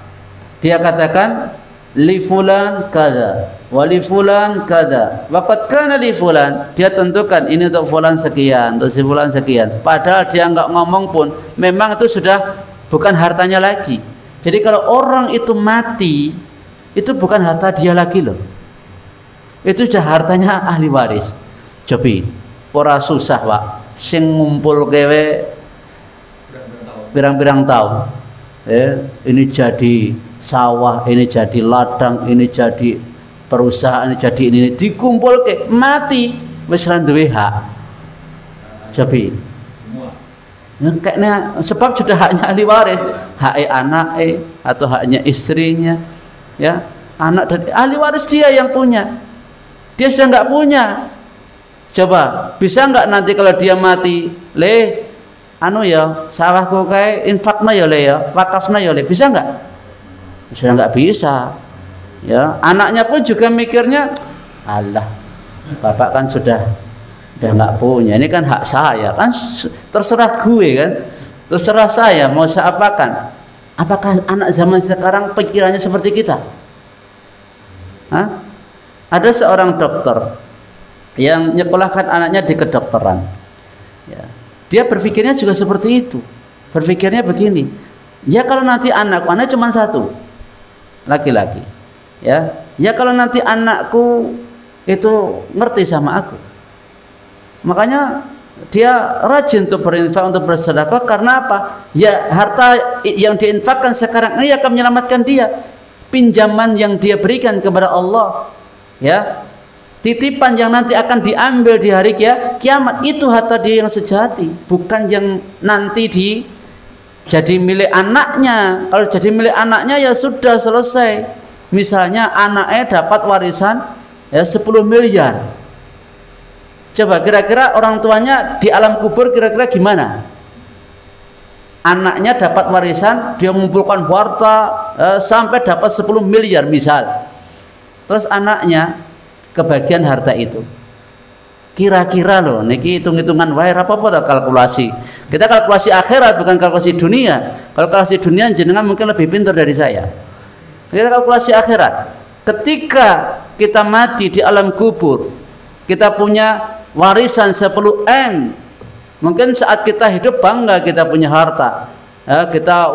dia katakan? Li fulan kada, wali fulan kada, waqad kana li fulan. Dia tentukan ini untuk fulan sekian, untuk si fulan sekian. Padahal dia enggak ngomong pun, memang itu sudah bukan hartanya lagi. Jadi kalau orang itu mati, itu bukan harta dia lagi loh. Itu sudah hartanya ahli waris. Cobi, ora susah Pak, sing ngumpul kewe pirang-pirang tahun. Ini jadi sawah, ini jadi ladang, ini jadi perusahaan, ini jadi ini dikumpul ke mati wis ra duwe hak. Cobi. Ya, kayaknya sebab sudah haknya ahli waris, hak anak atau haknya istrinya, ya anak dan ahli waris dia yang punya. Dia sudah nggak punya. Coba bisa nggak nanti kalau dia mati, anu ya sawahku kayak infakna ya ya, wakafna ya bisa nggak? Sudah nggak bisa. Ya anaknya pun juga mikirnya, Allah, bapak kan sudah nggak punya, ini kan hak saya, kan terserah gue kan, terserah saya mau saya apakan. Apakah anak zaman sekarang pikirannya seperti kita? Hah? Ada seorang dokter yang nyekolahkan anaknya di kedokteran, ya. Dia berpikirnya juga seperti itu. Berpikirnya begini, ya kalau nanti anakku, anak cuma satu, laki-laki, ya kalau nanti anakku itu ngerti sama aku, makanya dia rajin untuk berinfak, untuk bersedekah. Karena apa? Ya harta yang diinfakkan sekarang ini akan menyelamatkan dia. Pinjaman yang dia berikan kepada Allah, ya, titipan yang nanti akan diambil di hari kiamat, itu harta dia yang sejati, bukan yang nanti jadi milik anaknya. Kalau jadi milik anaknya ya sudah selesai. Misalnya anaknya dapat warisan ya 10 miliar. Coba kira-kira orang tuanya di alam kubur kira-kira gimana? Anaknya dapat warisan, dia mengumpulkan harta sampai dapat 10 miliar misal. Terus anaknya kebagian harta itu. Kira-kira loh, niki hitung-hitungan wae apa-apa kalkulasi. Kita kalkulasi akhirat bukan kalkulasi dunia. Kalau kalkulasi dunia jenengan mungkin lebih pintar dari saya. Kita kalkulasi akhirat. Ketika kita mati di alam kubur, kita punya warisan 10 M, Mungkin saat kita hidup bangga kita punya harta. Ya, kita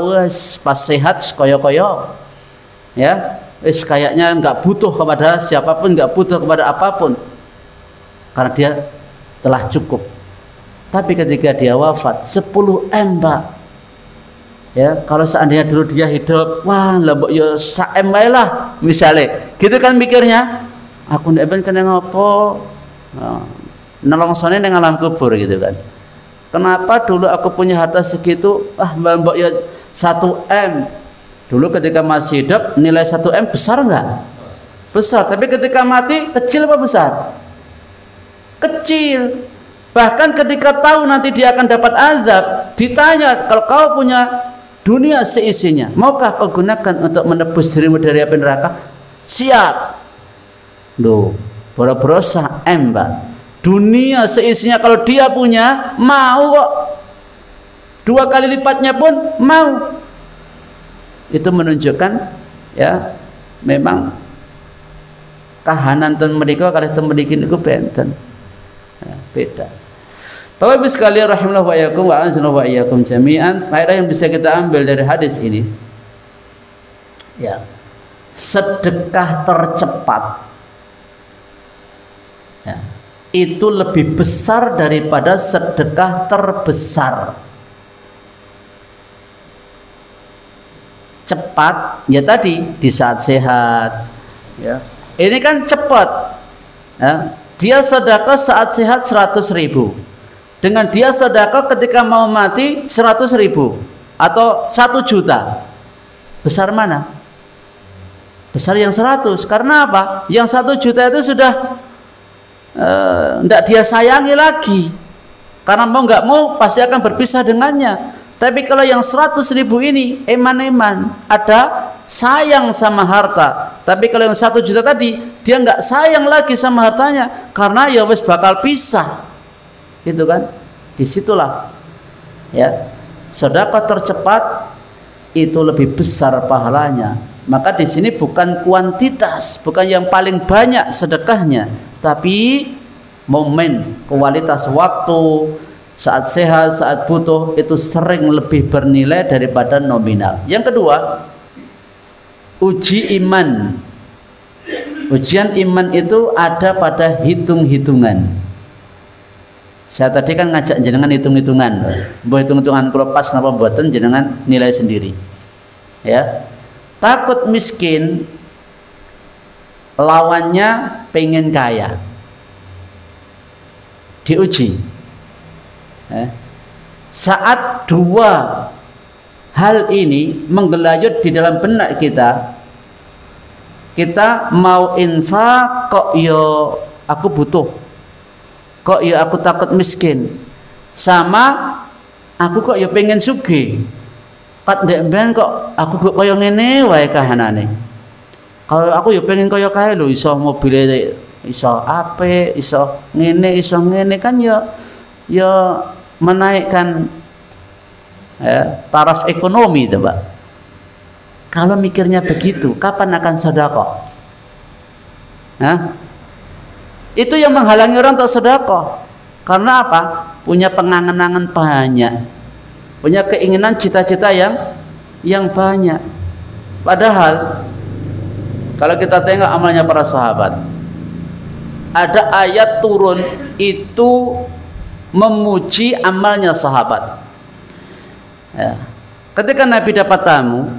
pas sehat koyo-koyo. Ya, kayaknya nggak butuh kepada siapapun, nggak butuh kepada apapun. Karena dia telah cukup. Tapi ketika dia wafat 10 M, Pak. Ya, kalau seandainya dulu dia hidup, wah, lembok yo sak M wae lah, misalnya. Gitu kan mikirnya. Aku ndak ben kena ngopo? Nelongsone ning alam kubur gitu kan. Kenapa dulu aku punya harta segitu? Mbak ya 1 M. Dulu ketika masih hidup nilai 1 M besar enggak? Besar. Tapi ketika mati kecil apa besar? Kecil. Bahkan ketika tahu nanti dia akan dapat azab, ditanya, kalau kau punya dunia seisinya, maukah kau gunakan untuk menebus dirimu dari api neraka? Siap. Loh, boro-boro M, Mbak. Dunia seisinya kalau dia punya, mau kok. 2 kali lipatnya pun mau. Itu menunjukkan ya, memang kahanan ten mereka kalih ten mriki niku benten. Ya, beda. Bapak Ibu sekalian rahimallahu wa iyyakum wa anzalnahu wa iyyakum jami'an. Faedah yang bisa kita ambil dari hadis ini, ya, sedekah tercepat, ya, itu lebih besar daripada sedekah terbesar. Cepat, ya tadi di saat sehat, ya. Ini kan cepat, ya. Dia sedekah saat sehat 100.000. Dengan dia sedekah ketika mau mati 100.000 atau 1 juta. Besar mana? Besar yang 100. Karena apa? Yang 1 juta itu sudah tidak dia sayangi lagi. Karena mau nggak mau pasti akan berpisah dengannya. Tapi kalau yang 100.000 ini eman-eman, ada sayang sama harta. Tapi kalau yang 1 juta tadi, dia nggak sayang lagi sama hartanya, karena ya wis bakal pisah, gitu kan? Disitulah, ya, sedekah tercepat itu lebih besar pahalanya. Maka di sini bukan kuantitas, bukan yang paling banyak sedekahnya, tapi momen, kualitas waktu. Saat sehat, saat butuh, itu sering lebih bernilai daripada nominal. Yang kedua, uji iman. Ujian iman itu ada pada hitung-hitungan. Saya tadi kan ngajak jenengan hitung-hitungan. Mbok hitung-hitungan kula pas napa mboten jenengan nilai sendiri. Ya. Takut miskin lawannya pengen kaya. Diuji. Saat 2 hal ini menggelayut di dalam benak kita, kita mau infak kok yo aku butuh, kok yo aku takut miskin, sama aku kok yo pengen sugih, kat ndek ben kok aku kok koyo ngene wae kahanane. Kalau aku yo pengen koyo kae lho, iso mobile iso apik, iso ngene kan yo menaikkan taraf ekonomi itu, Pak. Kalau mikirnya begitu, kapan akan sedekah? Itu yang menghalangi orang untuk sedekah. Karena apa? Punya pengangen-angen banyak, punya keinginan cita-cita yang banyak. Padahal kalau kita tengok amalnya para sahabat, ada ayat turun itu memuji amalnya sahabat. Ya. Ketika Nabi dapat tamu,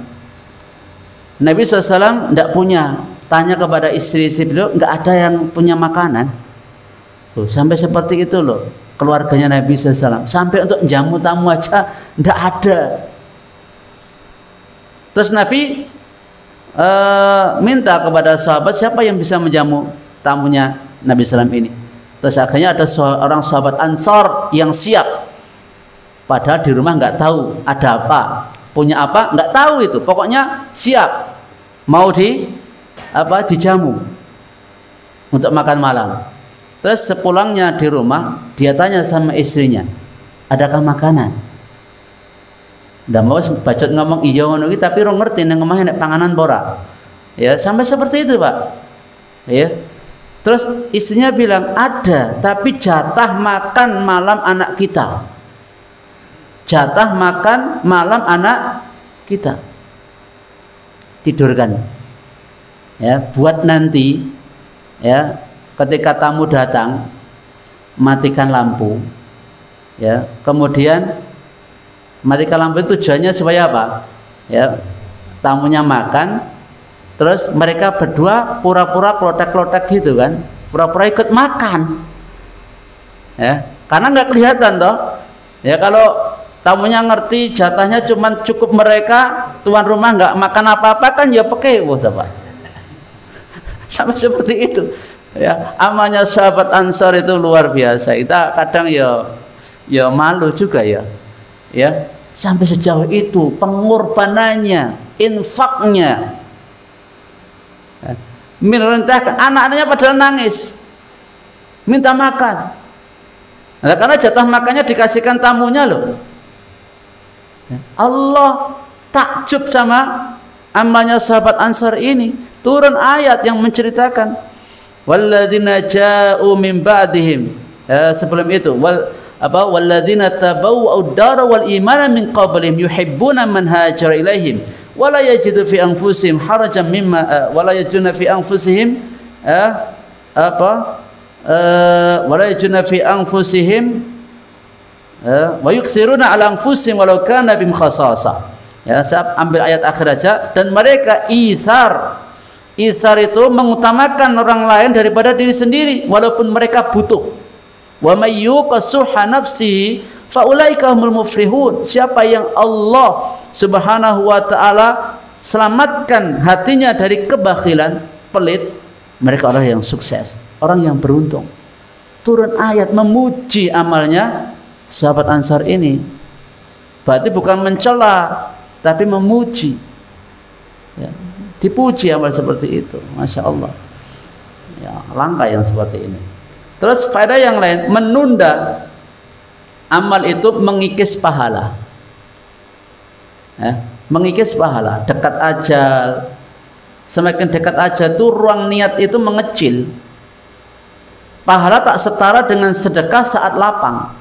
Nabi SAW tidak punya, tanya kepada istri-istri beliau, nggak ada yang punya makanan. Loh, sampai seperti itu loh keluarganya Nabi SAW. Sampai untuk jamu tamu aja tidak ada. Terus Nabi minta kepada sahabat, siapa yang bisa menjamu tamunya Nabi SAW ini. Terus akhirnya ada seorang sahabat Ansor yang siap. Padahal di rumah nggak tahu ada apa, punya apa nggak tahu itu. Pokoknya siap, mau dijamu untuk makan malam. Terus sepulangnya di rumah, dia tanya sama istrinya, adakah makanan? Udah mau bacot ngomong iya ngono iki, tapi ora ngerti nang omah enek panganan apa ora. Ya, sampai seperti itu, Pak. Ya. Terus istrinya bilang ada, tapi jatah makan malam anak kita. jatah makan malam anak kita, tidurkan ya, buat nanti ya ketika tamu datang matikan lampu ya, kemudian matikan lampu itu tujuannya supaya apa ya, tamunya makan terus mereka berdua pura-pura klotek-klotek gitu kan, pura-pura ikut makan ya, karena nggak kelihatan toh ya. Kalau tamunya ngerti jatahnya cuma cukup mereka, tuan rumah nggak makan apa-apa kan ya pekewo coba. Sampai seperti itu ya. Amalnya sahabat Ansor itu luar biasa. Kita kadang ya malu juga ya sampai sejauh itu pengorbanannya, infaknya ya. Merintahkan anak-anaknya padahal nangis minta makan. Nah, karena jatah makannya dikasihkan tamunya loh. Allah takjub sama amalnya sahabat Ansar ini. Turun ayat yang menceritakan walladzina ja'u min ba'dihim, sebelum itu walladzina tabawwa'u ad-dara wal imana min qablihim yuhibbuna man hajara ilaihim wala yajidu fi anfusihim harajan mimma wala yajiduna fi anfusihim wala yajiduna fi anfusihim wa yukthiruna ala anfusihim walau kana bihim khasasah. Ya, saya ambil ayat akhir aja. Dan mereka ithar itu mengutamakan orang lain daripada diri sendiri walaupun mereka butuh. Wa may yuqassuha nafsihi fa ulaika humul muflihun. Siapa yang Allah Subhanahu wa taala selamatkan hatinya dari kebakhilan, pelit, mereka orang yang sukses, orang yang beruntung. Turun ayat memuji amalnya sahabat Ansar ini. Berarti bukan mencela tapi memuji ya, dipuji amal seperti itu. Masya Allah ya, langkah yang seperti ini. Terus faedah yang lain, menunda amal itu mengikis pahala ya, mengikis pahala. Dekat ajal, semakin dekat ajal itu ruang niat itu mengecil. Pahala tak setara dengan sedekah saat lapang.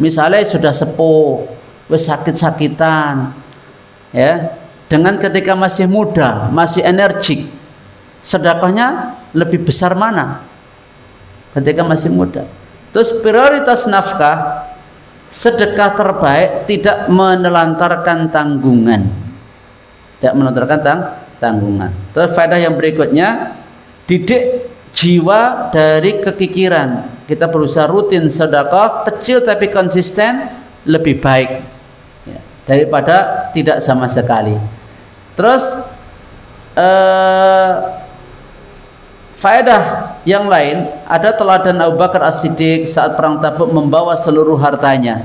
Misalnya sudah sepuh, wis sakit-sakitan ya, dengan ketika masih muda, masih energik, sedekahnya lebih besar mana ketika masih muda. Terus prioritas nafkah, sedekah terbaik tidak menelantarkan tanggungan, tidak menelantarkan tanggungan. Terus faedah yang berikutnya, didik jiwa dari kekikiran. Kita berusaha rutin sedekah kecil tapi konsisten, lebih baik ya, daripada tidak sama sekali. Terus faedah yang lain, ada teladan Abu Bakar As-Siddiq saat perang Tabuk membawa seluruh hartanya.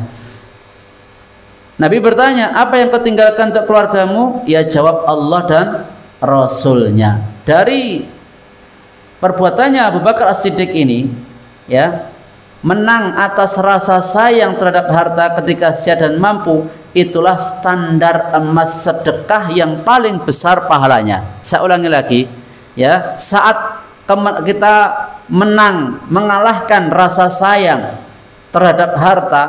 Nabi bertanya, apa yang kau tinggalkan untuk keluargamu? Ya jawab, Allah dan Rasulnya. Dari perbuatannya Abu Bakar As-Siddiq ini ya, menang atas rasa sayang terhadap harta ketika siap dan mampu, itulah standar emas sedekah yang paling besar pahalanya. Saya ulangi lagi ya, saat kita menang, mengalahkan rasa sayang terhadap harta,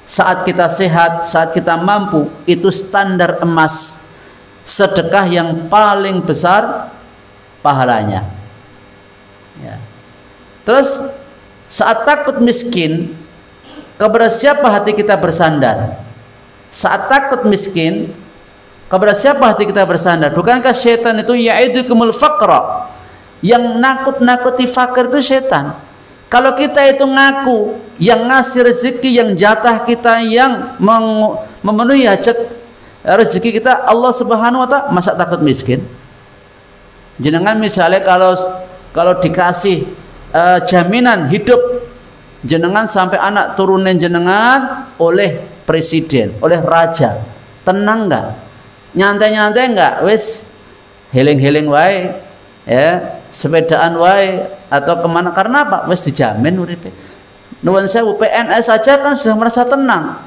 saat kita sehat, saat kita mampu, itu standar emas sedekah yang paling besar pahalanya ya. Terus saat takut miskin, kepada siapa hati kita bersandar? Saat takut miskin, kepada siapa hati kita bersandar? Bukankah syaitan itu ya'idukumul faqra? Yang nakut-nakuti fakir itu syaitan. Kalau kita itu ngaku yang ngasih rezeki, yang jatah kita, yang memenuhi hajat rezeki kita Allah Subhanahu wa taala, masa takut miskin? Jenengan misalnya kalau dikasih jaminan hidup jenengan sampai anak turunan jenengan oleh presiden, oleh raja, tenang enggak? Nyantai-nyantai enggak? Wis heling-heling wae ya, sepedaan wae atau kemana? Karena apa? Wis dijamin uripe. Nuwun sewu, PNS saja kan sudah merasa tenang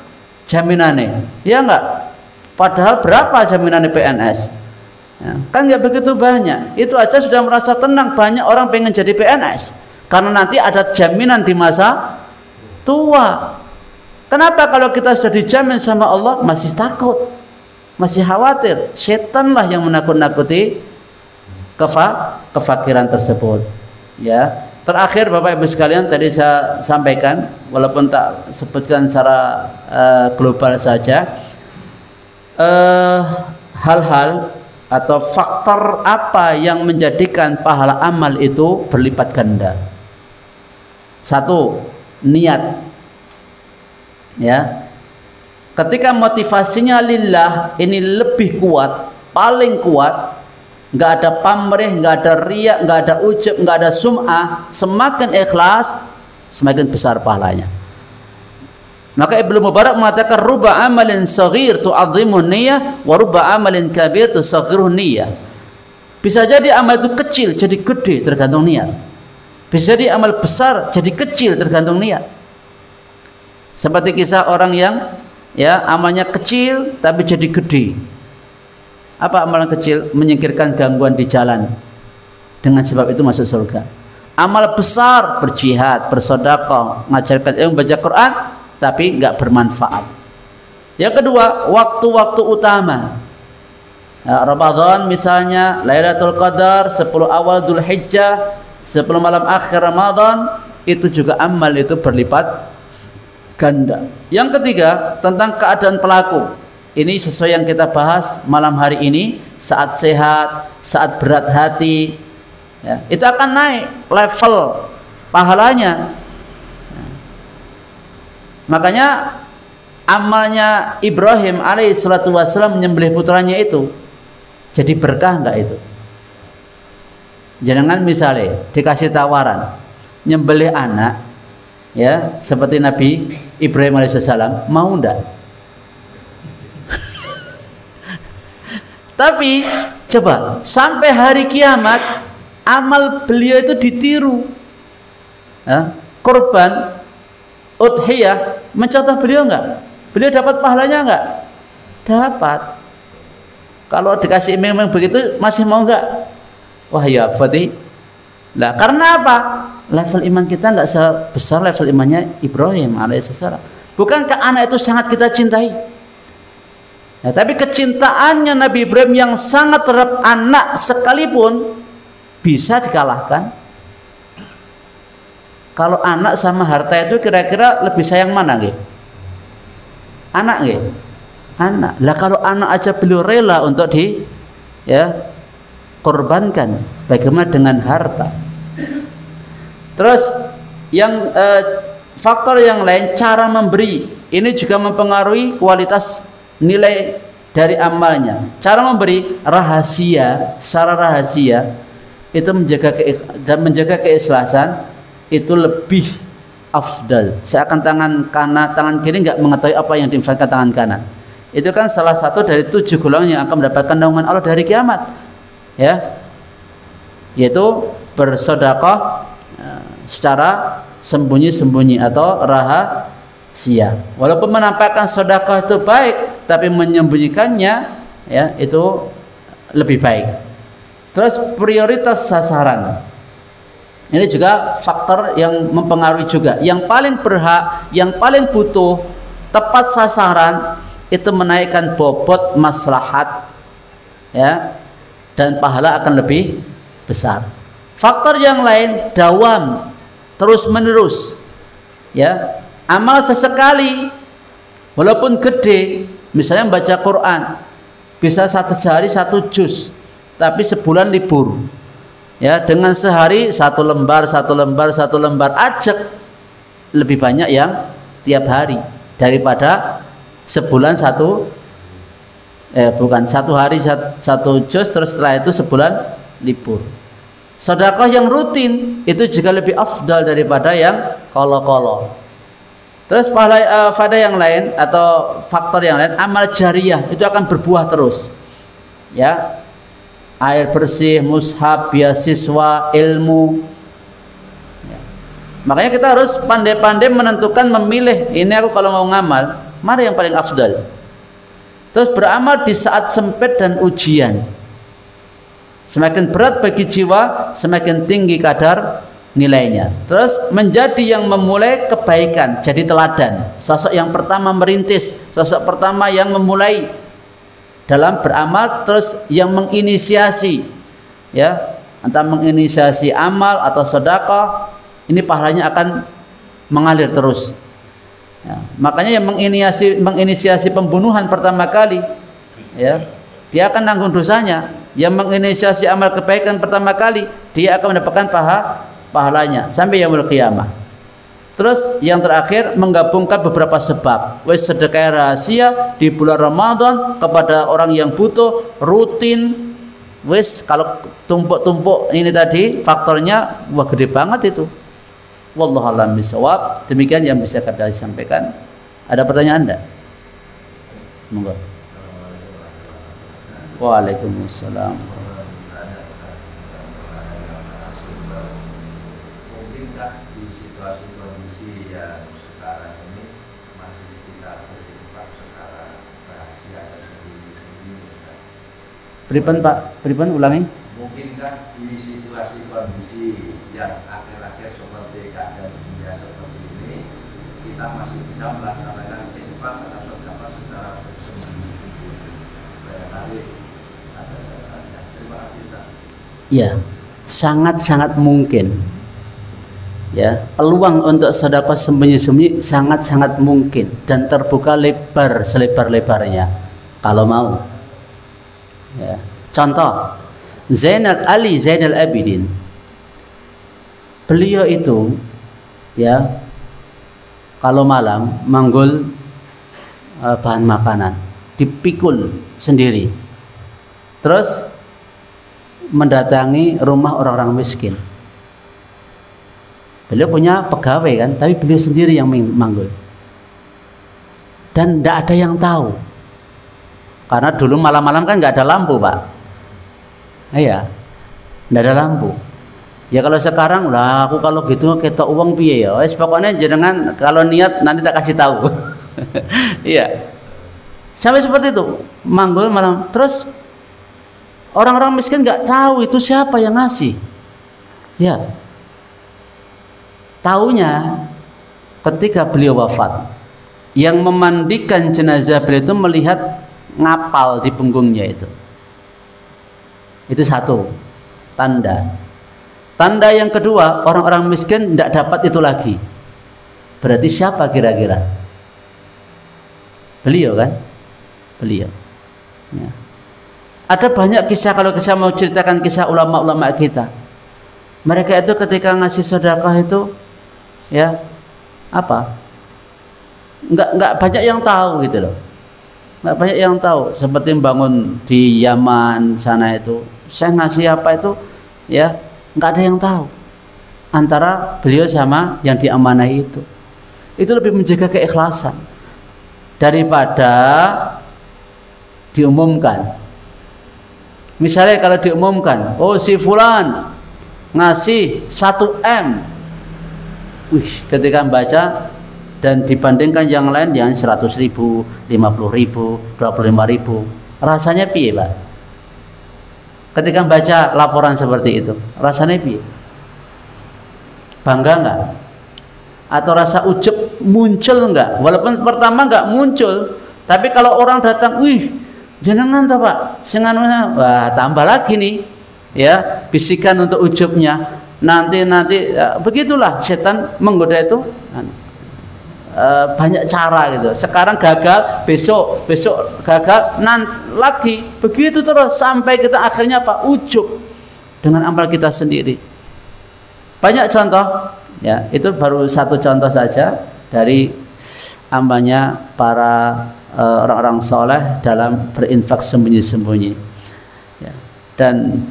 jaminannya, ya enggak? Padahal berapa jaminannya PNS ya, kan enggak begitu banyak. Itu aja sudah merasa tenang. Banyak orang pengen jadi PNS karena nanti ada jaminan di masa tua. Kenapa kalau kita sudah dijamin sama Allah masih takut, masih khawatir? Setanlah yang menakut-nakuti kefakiran tersebut. Ya. Terakhir Bapak Ibu sekalian, tadi saya sampaikan walaupun tak sebutkan secara global saja, hal-hal atau faktor apa yang menjadikan pahala amal itu berlipat ganda. Satu, niat. Ya, ketika motivasinya lillah ini lebih kuat, paling kuat, nggak ada pamrih, nggak ada riya, nggak ada ujub, nggak ada sum'ah, semakin ikhlas, semakin besar pahalanya. Maka Ibnu Mubarak mengatakan ruba amalin saghir tu'adhimu niyyah wa ruba amalin kabir tusaghiru niyyah. Bisa jadi amal itu kecil jadi gede tergantung niat. Bisa jadi amal besar jadi kecil tergantung niat. Seperti kisah orang yang ya amalnya kecil tapi jadi gede. Apa amalan kecil? Menyingkirkan gangguan di jalan. Dengan sebab itu masuk surga. Amal besar berjihad, bersedekah, mengajarkan ilmu, baca Quran, tapi nggak bermanfaat. Yang kedua, waktu-waktu utama. Ya, Ramadan misalnya, Lailatul Qadar, 10 awal Dzulhijjah, 10 malam akhir Ramadan, itu juga amal itu berlipat ganda. Yang ketiga, tentang keadaan pelaku. Ini sesuai yang kita bahas malam hari ini. Saat sehat, saat berat hati, ya, itu akan naik level pahalanya. Makanya amalnya Ibrahim alaihissalatu wassalam menyembelih putranya itu jadi berkah enggak itu? Jangan misalnya dikasih tawaran nyembelih anak, ya seperti Nabi Ibrahim alaihissalam, mau enggak? Tapi coba sampai hari kiamat amal beliau itu ditiru. Ya, korban udhiyah mencontoh beliau enggak? Beliau dapat pahalanya enggak? Dapat. Kalau dikasih iming-iming begitu masih mau enggak? Wah ya Fatih. Nah, karena apa? Level iman kita enggak sebesar level imannya Ibrahim alaihissalam. Bukankah anak itu sangat kita cintai? Nah, tapi kecintaannya Nabi Ibrahim yang sangat terhadap anak sekalipun bisa dikalahkan. Kalau anak sama harta itu kira-kira lebih sayang mana nggih? Anak nggih? Anak. Lah kalau anak aja beliau rela untuk korbankan, bagaimana dengan harta? Terus yang faktor yang lain, cara memberi ini juga mempengaruhi kualitas nilai dari amalnya. Cara memberi rahasia, secara rahasia itu menjaga keikhlasan itu lebih afdal. Seakan tangan kiri nggak mengetahui apa yang diinfakkan tangan kanan. Itu kan salah satu dari 7 golongan yang akan mendapatkan naungan Allah dari kiamat. Ya, yaitu bersedekah secara sembunyi-sembunyi atau rahasia. Walaupun menampakkan sedekah itu baik, tapi menyembunyikannya ya itu lebih baik. Terus prioritas sasaran. Ini juga faktor yang mempengaruhi juga. Yang paling berhak, yang paling butuh, tepat sasaran itu menaikkan bobot maslahat, ya, dan pahala akan lebih besar. Faktor yang lain dawam, terus menerus, ya. Amal sesekali walaupun gede, misalnya baca Quran bisa sehari 1 juz, tapi sebulan libur. Ya, dengan sehari 1 lembar ajak lebih banyak yang tiap hari daripada sebulan 1 hari 1 juz terus setelah itu sebulan libur. Sedekah yang rutin itu juga lebih afdal daripada yang kolo-kolo. Terus pada yang lain atau faktor yang lain, amal jariyah itu akan berbuah terus. Ya. Air bersih, mushaf, beasiswa, ilmu. Ya. Makanya kita harus pandai-pandai menentukan, memilih. Ini aku kalau mau ngamal, mana yang paling afdal? Terus beramal di saat sempit dan ujian. Semakin berat bagi jiwa, semakin tinggi kadar nilainya. Terus menjadi yang memulai kebaikan, jadi teladan. Sosok yang pertama merintis, sosok pertama yang memulai dalam beramal, terus yang menginisiasi, ya, entah menginisiasi amal atau sedekah, ini pahalanya akan mengalir terus. Ya, makanya yang menginisiasi pembunuhan pertama kali, ya, dia akan nanggung dosanya. Yang menginisiasi amal kebaikan pertama kali, dia akan mendapatkan pahalanya sampai yaumul qiyamah. Terus yang terakhir menggabungkan beberapa sebab. Wis sedekah rahasia di bulan Ramadan kepada orang yang butuh, rutin. Wis kalau tumpuk-tumpuk ini tadi faktornya wah gede banget itu. Wallahu a'lam bishawab. Demikian yang bisa kita sampaikan. Ada pertanyaan enggak? Monggo. Waalaikumsalam. Mungkinkah di situasi kondisi yang sekarang ini masih kita berinfak secara rahasia dan sendiri-sendiri? Pripun Pak? Pripun ulangi? Mungkinkah di situasi kondisi yang akhir-akhir seperti keadaan dunia seperti ini kita masih bisa melaksanakan infak atau sedekah secara bersembunyi-sembunyi? Barangkali ada. Terima kasih Pak. Ya, sangat-sangat mungkin. Ya, peluang untuk sedekah sembunyi-sembunyi sangat-sangat mungkin dan terbuka lebar selebar-lebarnya kalau mau. Ya. Contoh, Zainal Abidin. Beliau itu, ya, kalau malam manggul bahan makanan, dipikul sendiri, terus mendatangi rumah orang-orang miskin. Beliau punya pegawai kan, tapi beliau sendiri yang manggul. Dan tidak ada yang tahu. Karena dulu malam-malam kan nggak ada lampu Pak. Iya, tidak ada lampu. Ya kalau sekarang lah aku kalau gitu ketok uang piye ya. Pokoknya jangan kalau niat nanti tak kasih tahu. Iya. Sampai seperti itu, manggul malam. Terus orang-orang miskin nggak tahu itu siapa yang ngasih. Ya. Taunya ketika beliau wafat, yang memandikan jenazah beliau itu melihat ngapal di punggungnya itu. Itu satu tanda. Tanda yang kedua, orang-orang miskin tidak dapat itu lagi. Berarti siapa kira-kira? Beliau kan? Beliau. Ya. Ada banyak kisah, kalau saya mau ceritakan kisah ulama-ulama kita. Mereka itu ketika ngasih sedekah itu, ya, apa? Enggak banyak yang tahu gitu loh. Enggak banyak yang tahu. Seperti membangun di Yaman sana itu, saya ngasih apa itu, ya, enggak ada yang tahu. Antara beliau sama yang diamanahi itu lebih menjaga keikhlasan daripada diumumkan. Misalnya kalau diumumkan, oh si fulan ngasih 1 M, wih, ketika membaca dan dibandingkan yang lain yang 100.000, 50.000, 25.000, rasanya piye Pak? Ketika membaca laporan seperti itu, rasanya piye? Bangga enggak? Atau rasa ujub muncul enggak? Walaupun pertama enggak muncul, tapi kalau orang datang, wih, jenengan ta Pak, senganunya, wah tambah lagi nih, ya, bisikan untuk ujubnya. Nanti ya, begitulah setan menggoda itu. Banyak cara gitu. Sekarang gagal, besok gagal, lagi begitu terus sampai kita akhirnya apa? Ujub dengan amal kita sendiri. Banyak contoh, ya, itu baru satu contoh saja dari amalnya para orang-orang soleh dalam berinfak sembunyi-sembunyi. Ya. Dan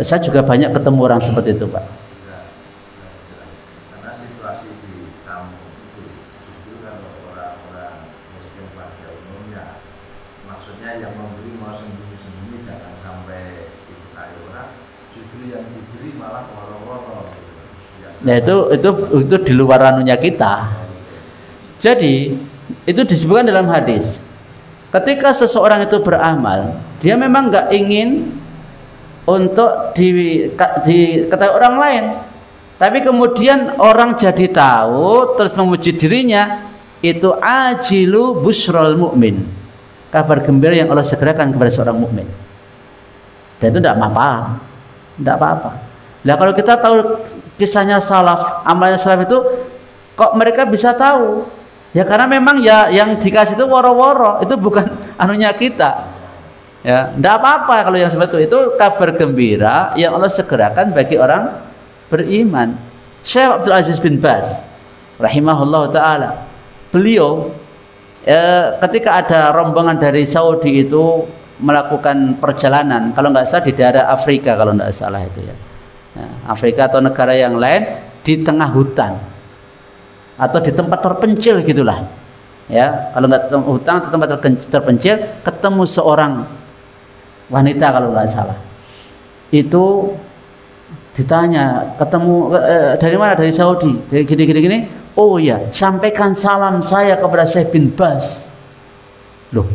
saya juga banyak ketemu orang seperti itu Pak. Nah itu di luar anunya kita. Jadi itu disebutkan dalam hadis. Ketika seseorang itu beramal, dia memang nggak ingin untuk diketahui orang lain. Tapi kemudian orang jadi tahu terus memuji dirinya, itu ajilu busrul mukmin, kabar gembira yang Allah segerakan kepada seorang mukmin. Dan itu tidak apa-apa, tidak apa-apa. Nah kalau kita tahu kisahnya salaf, amalnya salaf itu, kok mereka bisa tahu? Ya karena memang ya yang dikasih itu woro-woro, itu bukan anunya kita. Ya, tidak apa-apa kalau yang seperti itu kabar gembira yang Allah segerakan bagi orang beriman. Syekh Abdul Aziz bin Baz rahimahullah taala, beliau ketika ada rombongan dari Saudi itu melakukan perjalanan, kalau nggak salah di daerah Afrika, kalau nggak salah itu ya, Afrika atau negara yang lain, di tengah hutan atau di tempat terpencil gitulah ya, kalau nggak hutan atau tempat terpencil, ketemu seorang wanita kalau nggak salah, itu ditanya, ketemu dari mana? Dari Saudi, gini. Oh ya, sampaikan salam saya kepada Syekh bin Baz. Loh,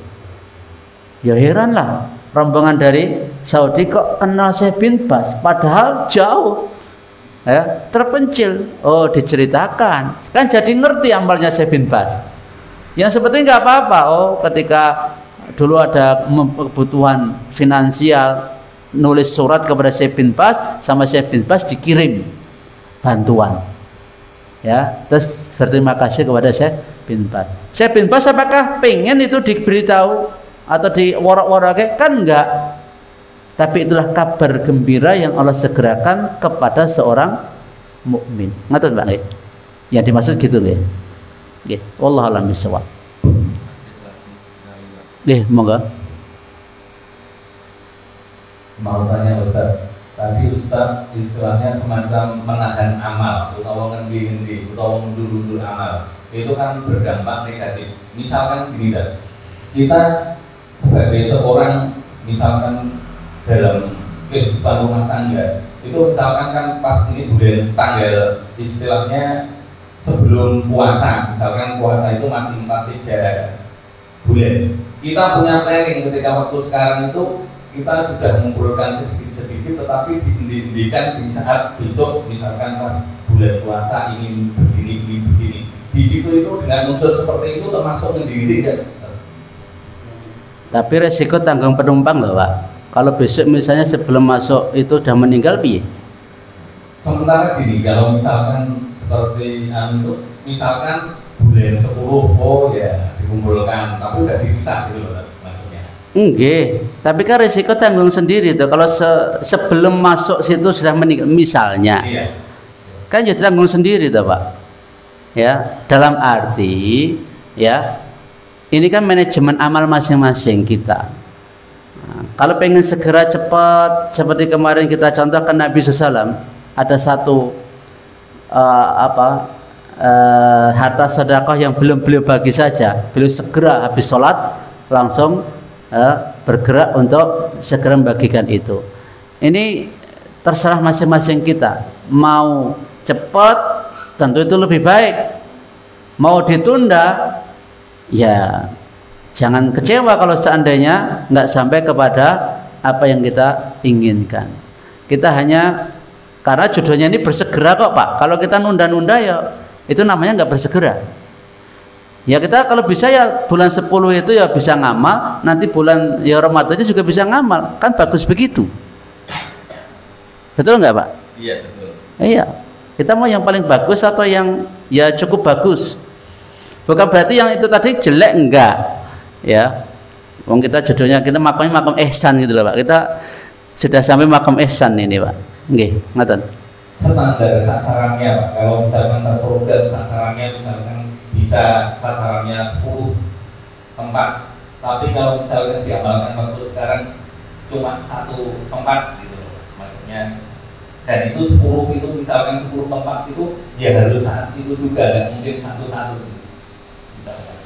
ya heran lah, rombongan dari Saudi kok kenal Syekh bin Baz, padahal jauh, ya, terpencil. Oh, diceritakan, kan jadi ngerti amalnya Syekh bin Baz. Yang seperti nggak apa-apa. Oh, ketika dulu ada kebutuhan finansial, nulis surat kepada Syekh bin Baz, sama Syekh bin Baz dikirim bantuan, ya, terus berterima kasih kepada Syekh bin Baz. Syekh bin Baz apakah pengen itu diberitahu atau diworok-worok? Kan enggak. Tapi itulah kabar gembira yang Allah segerakan kepada seorang mukmin. Ngaten Pak nggih? Yang dimaksud gitu nggih. Nggih, wallahu a'lam bishawab. Nggih, monggo. Mau tanya Ustaz, tadi Ustaz istilahnya semacam menahan amal, utawa ngendi-ngendi, utawa mundur-mundur amal, itu kan berdampak negatif. Misalkan gini dah, kita sebagai seorang, misalkan dalam kehidupan rumah tangga, itu misalkan kan pas ini bulan tanggal istilahnya sebelum puasa, misalkan puasa itu masih 4-3 bulan, kita punya planning ketika waktu sekarang itu kita sudah mengumpulkan sedikit-sedikit, tetapi dihentikan di saat besok misalkan pas bulan puasa ini begini. Di situ itu dengan unsur seperti itu termasuk mendiri tidak? Tapi resiko tanggung penumpang loh Pak. Kalau besok misalnya sebelum masuk itu sudah meninggal piye? Sementara gini, kalau misalkan seperti itu, misalkan bulan 10 oh ya dikumpulkan, tapi udah dipisah gitu loh. Enggak, tapi kan risiko tanggung sendiri tuh. Kalau sebelum masuk situ sudah meninggal misalnya, iya, kan jadi tanggung sendiri tuh Pak. Ya, dalam arti ya, ini kan manajemen amal masing-masing kita. Nah, kalau pengen segera cepat, seperti kemarin kita contohkan Nabi SAW, ada satu harta sedekah yang belum beliau bagi saja, beliau segera habis sholat langsung bergerak untuk segera membagikan itu. Ini terserah masing-masing kita. Mau cepat tentu itu lebih baik. Mau ditunda ya jangan kecewa kalau seandainya nggak sampai kepada apa yang kita inginkan. Kita hanya karena judulnya ini bersegera kok Pak. Kalau kita nunda-nunda ya itu namanya nggak bersegera. Ya kita kalau bisa ya bulan 10 itu ya bisa ngamal, nanti bulan ya Ramadan juga bisa ngamal, kan bagus begitu. Betul nggak Pak? Iya betul. Iya. Kita mau yang paling bagus atau yang ya cukup bagus? Bukan berarti yang itu tadi jelek, enggak. Ya. Wong kita judulnya kita makamnya makam ihsan gitu loh Pak. Kita sudah sampai makam ihsan ini Pak. Nggih, ngoten. Standar sasarannya Pak. Kalau misalkan terprogram sasarannya misalkan bisa sasarannya 10 tempat, tapi kalau misalkan diamalkan waktu sekarang cuma 1 tempat gitu loh maksudnya, dan itu 10 itu misalkan 10 tempat itu ya harus saat itu juga, nggak mungkin satu-satu misalkan.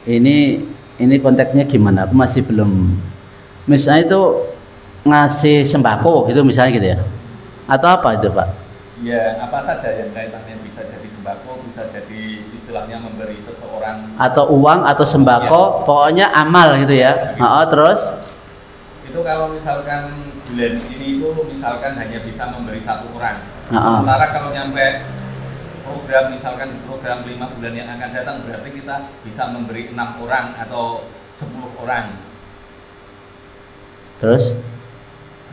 Ini konteksnya gimana? Aku masih belum. Misalnya itu ngasih sembako gitu misalnya gitu ya, atau apa itu Pak? Ya apa saja yang kaitannya, bisa jadi sembako, bisa jadi istilahnya memberi seseorang atau uang atau sembako, ya. Pokoknya amal gitu ya. Terus itu kalau misalkan bulan ini itu misalkan hanya bisa memberi 1 orang. Sementara kalau nyampe program misalkan program 5 bulan yang akan datang berarti kita bisa memberi 6 orang atau 10 orang. Terus?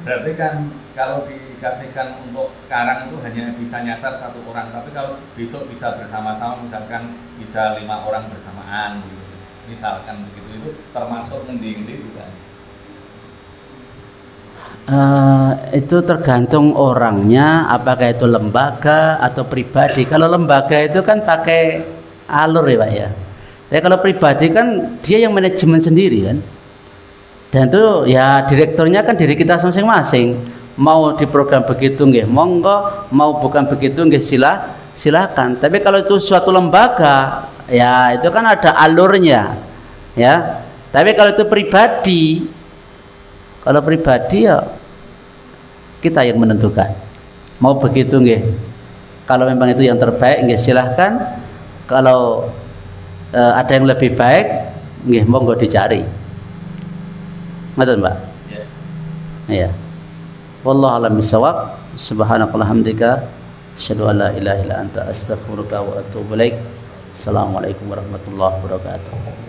Berarti kan kalau dikasihkan untuk sekarang itu hanya bisa nyasar 1 orang, tapi kalau besok bisa bersama-sama misalkan bisa 5 orang bersamaan gitu. Misalkan begitu, itu termasuk ngendi-ngendi bukan? Itu tergantung orangnya, apakah itu lembaga atau pribadi. Kalau lembaga itu kan pakai alur ya Pak ya. Tapi kalau pribadi kan dia yang manajemen sendiri kan. Dan itu ya direkturnya kan diri kita masing-masing. Mau di program begitu nggih, monggo, mau bukan begitu nggih silakan. Tapi kalau itu suatu lembaga, ya itu kan ada alurnya. Ya. Tapi kalau itu pribadi, kalau pribadi ya kita yang menentukan. Mau begitu nggih. Kalau memang itu yang terbaik nggih silahkan. Kalau ada yang lebih baik nggih monggo dicari. Ngoten, Mbak? Iya. Wallahu a'lam bishawab. Subhanakallahumma hamdika asyhadu an la ilaha illa anta astaghfiruka wa atubu ilaik. Assalamualaikum warahmatullahi wabarakatuh.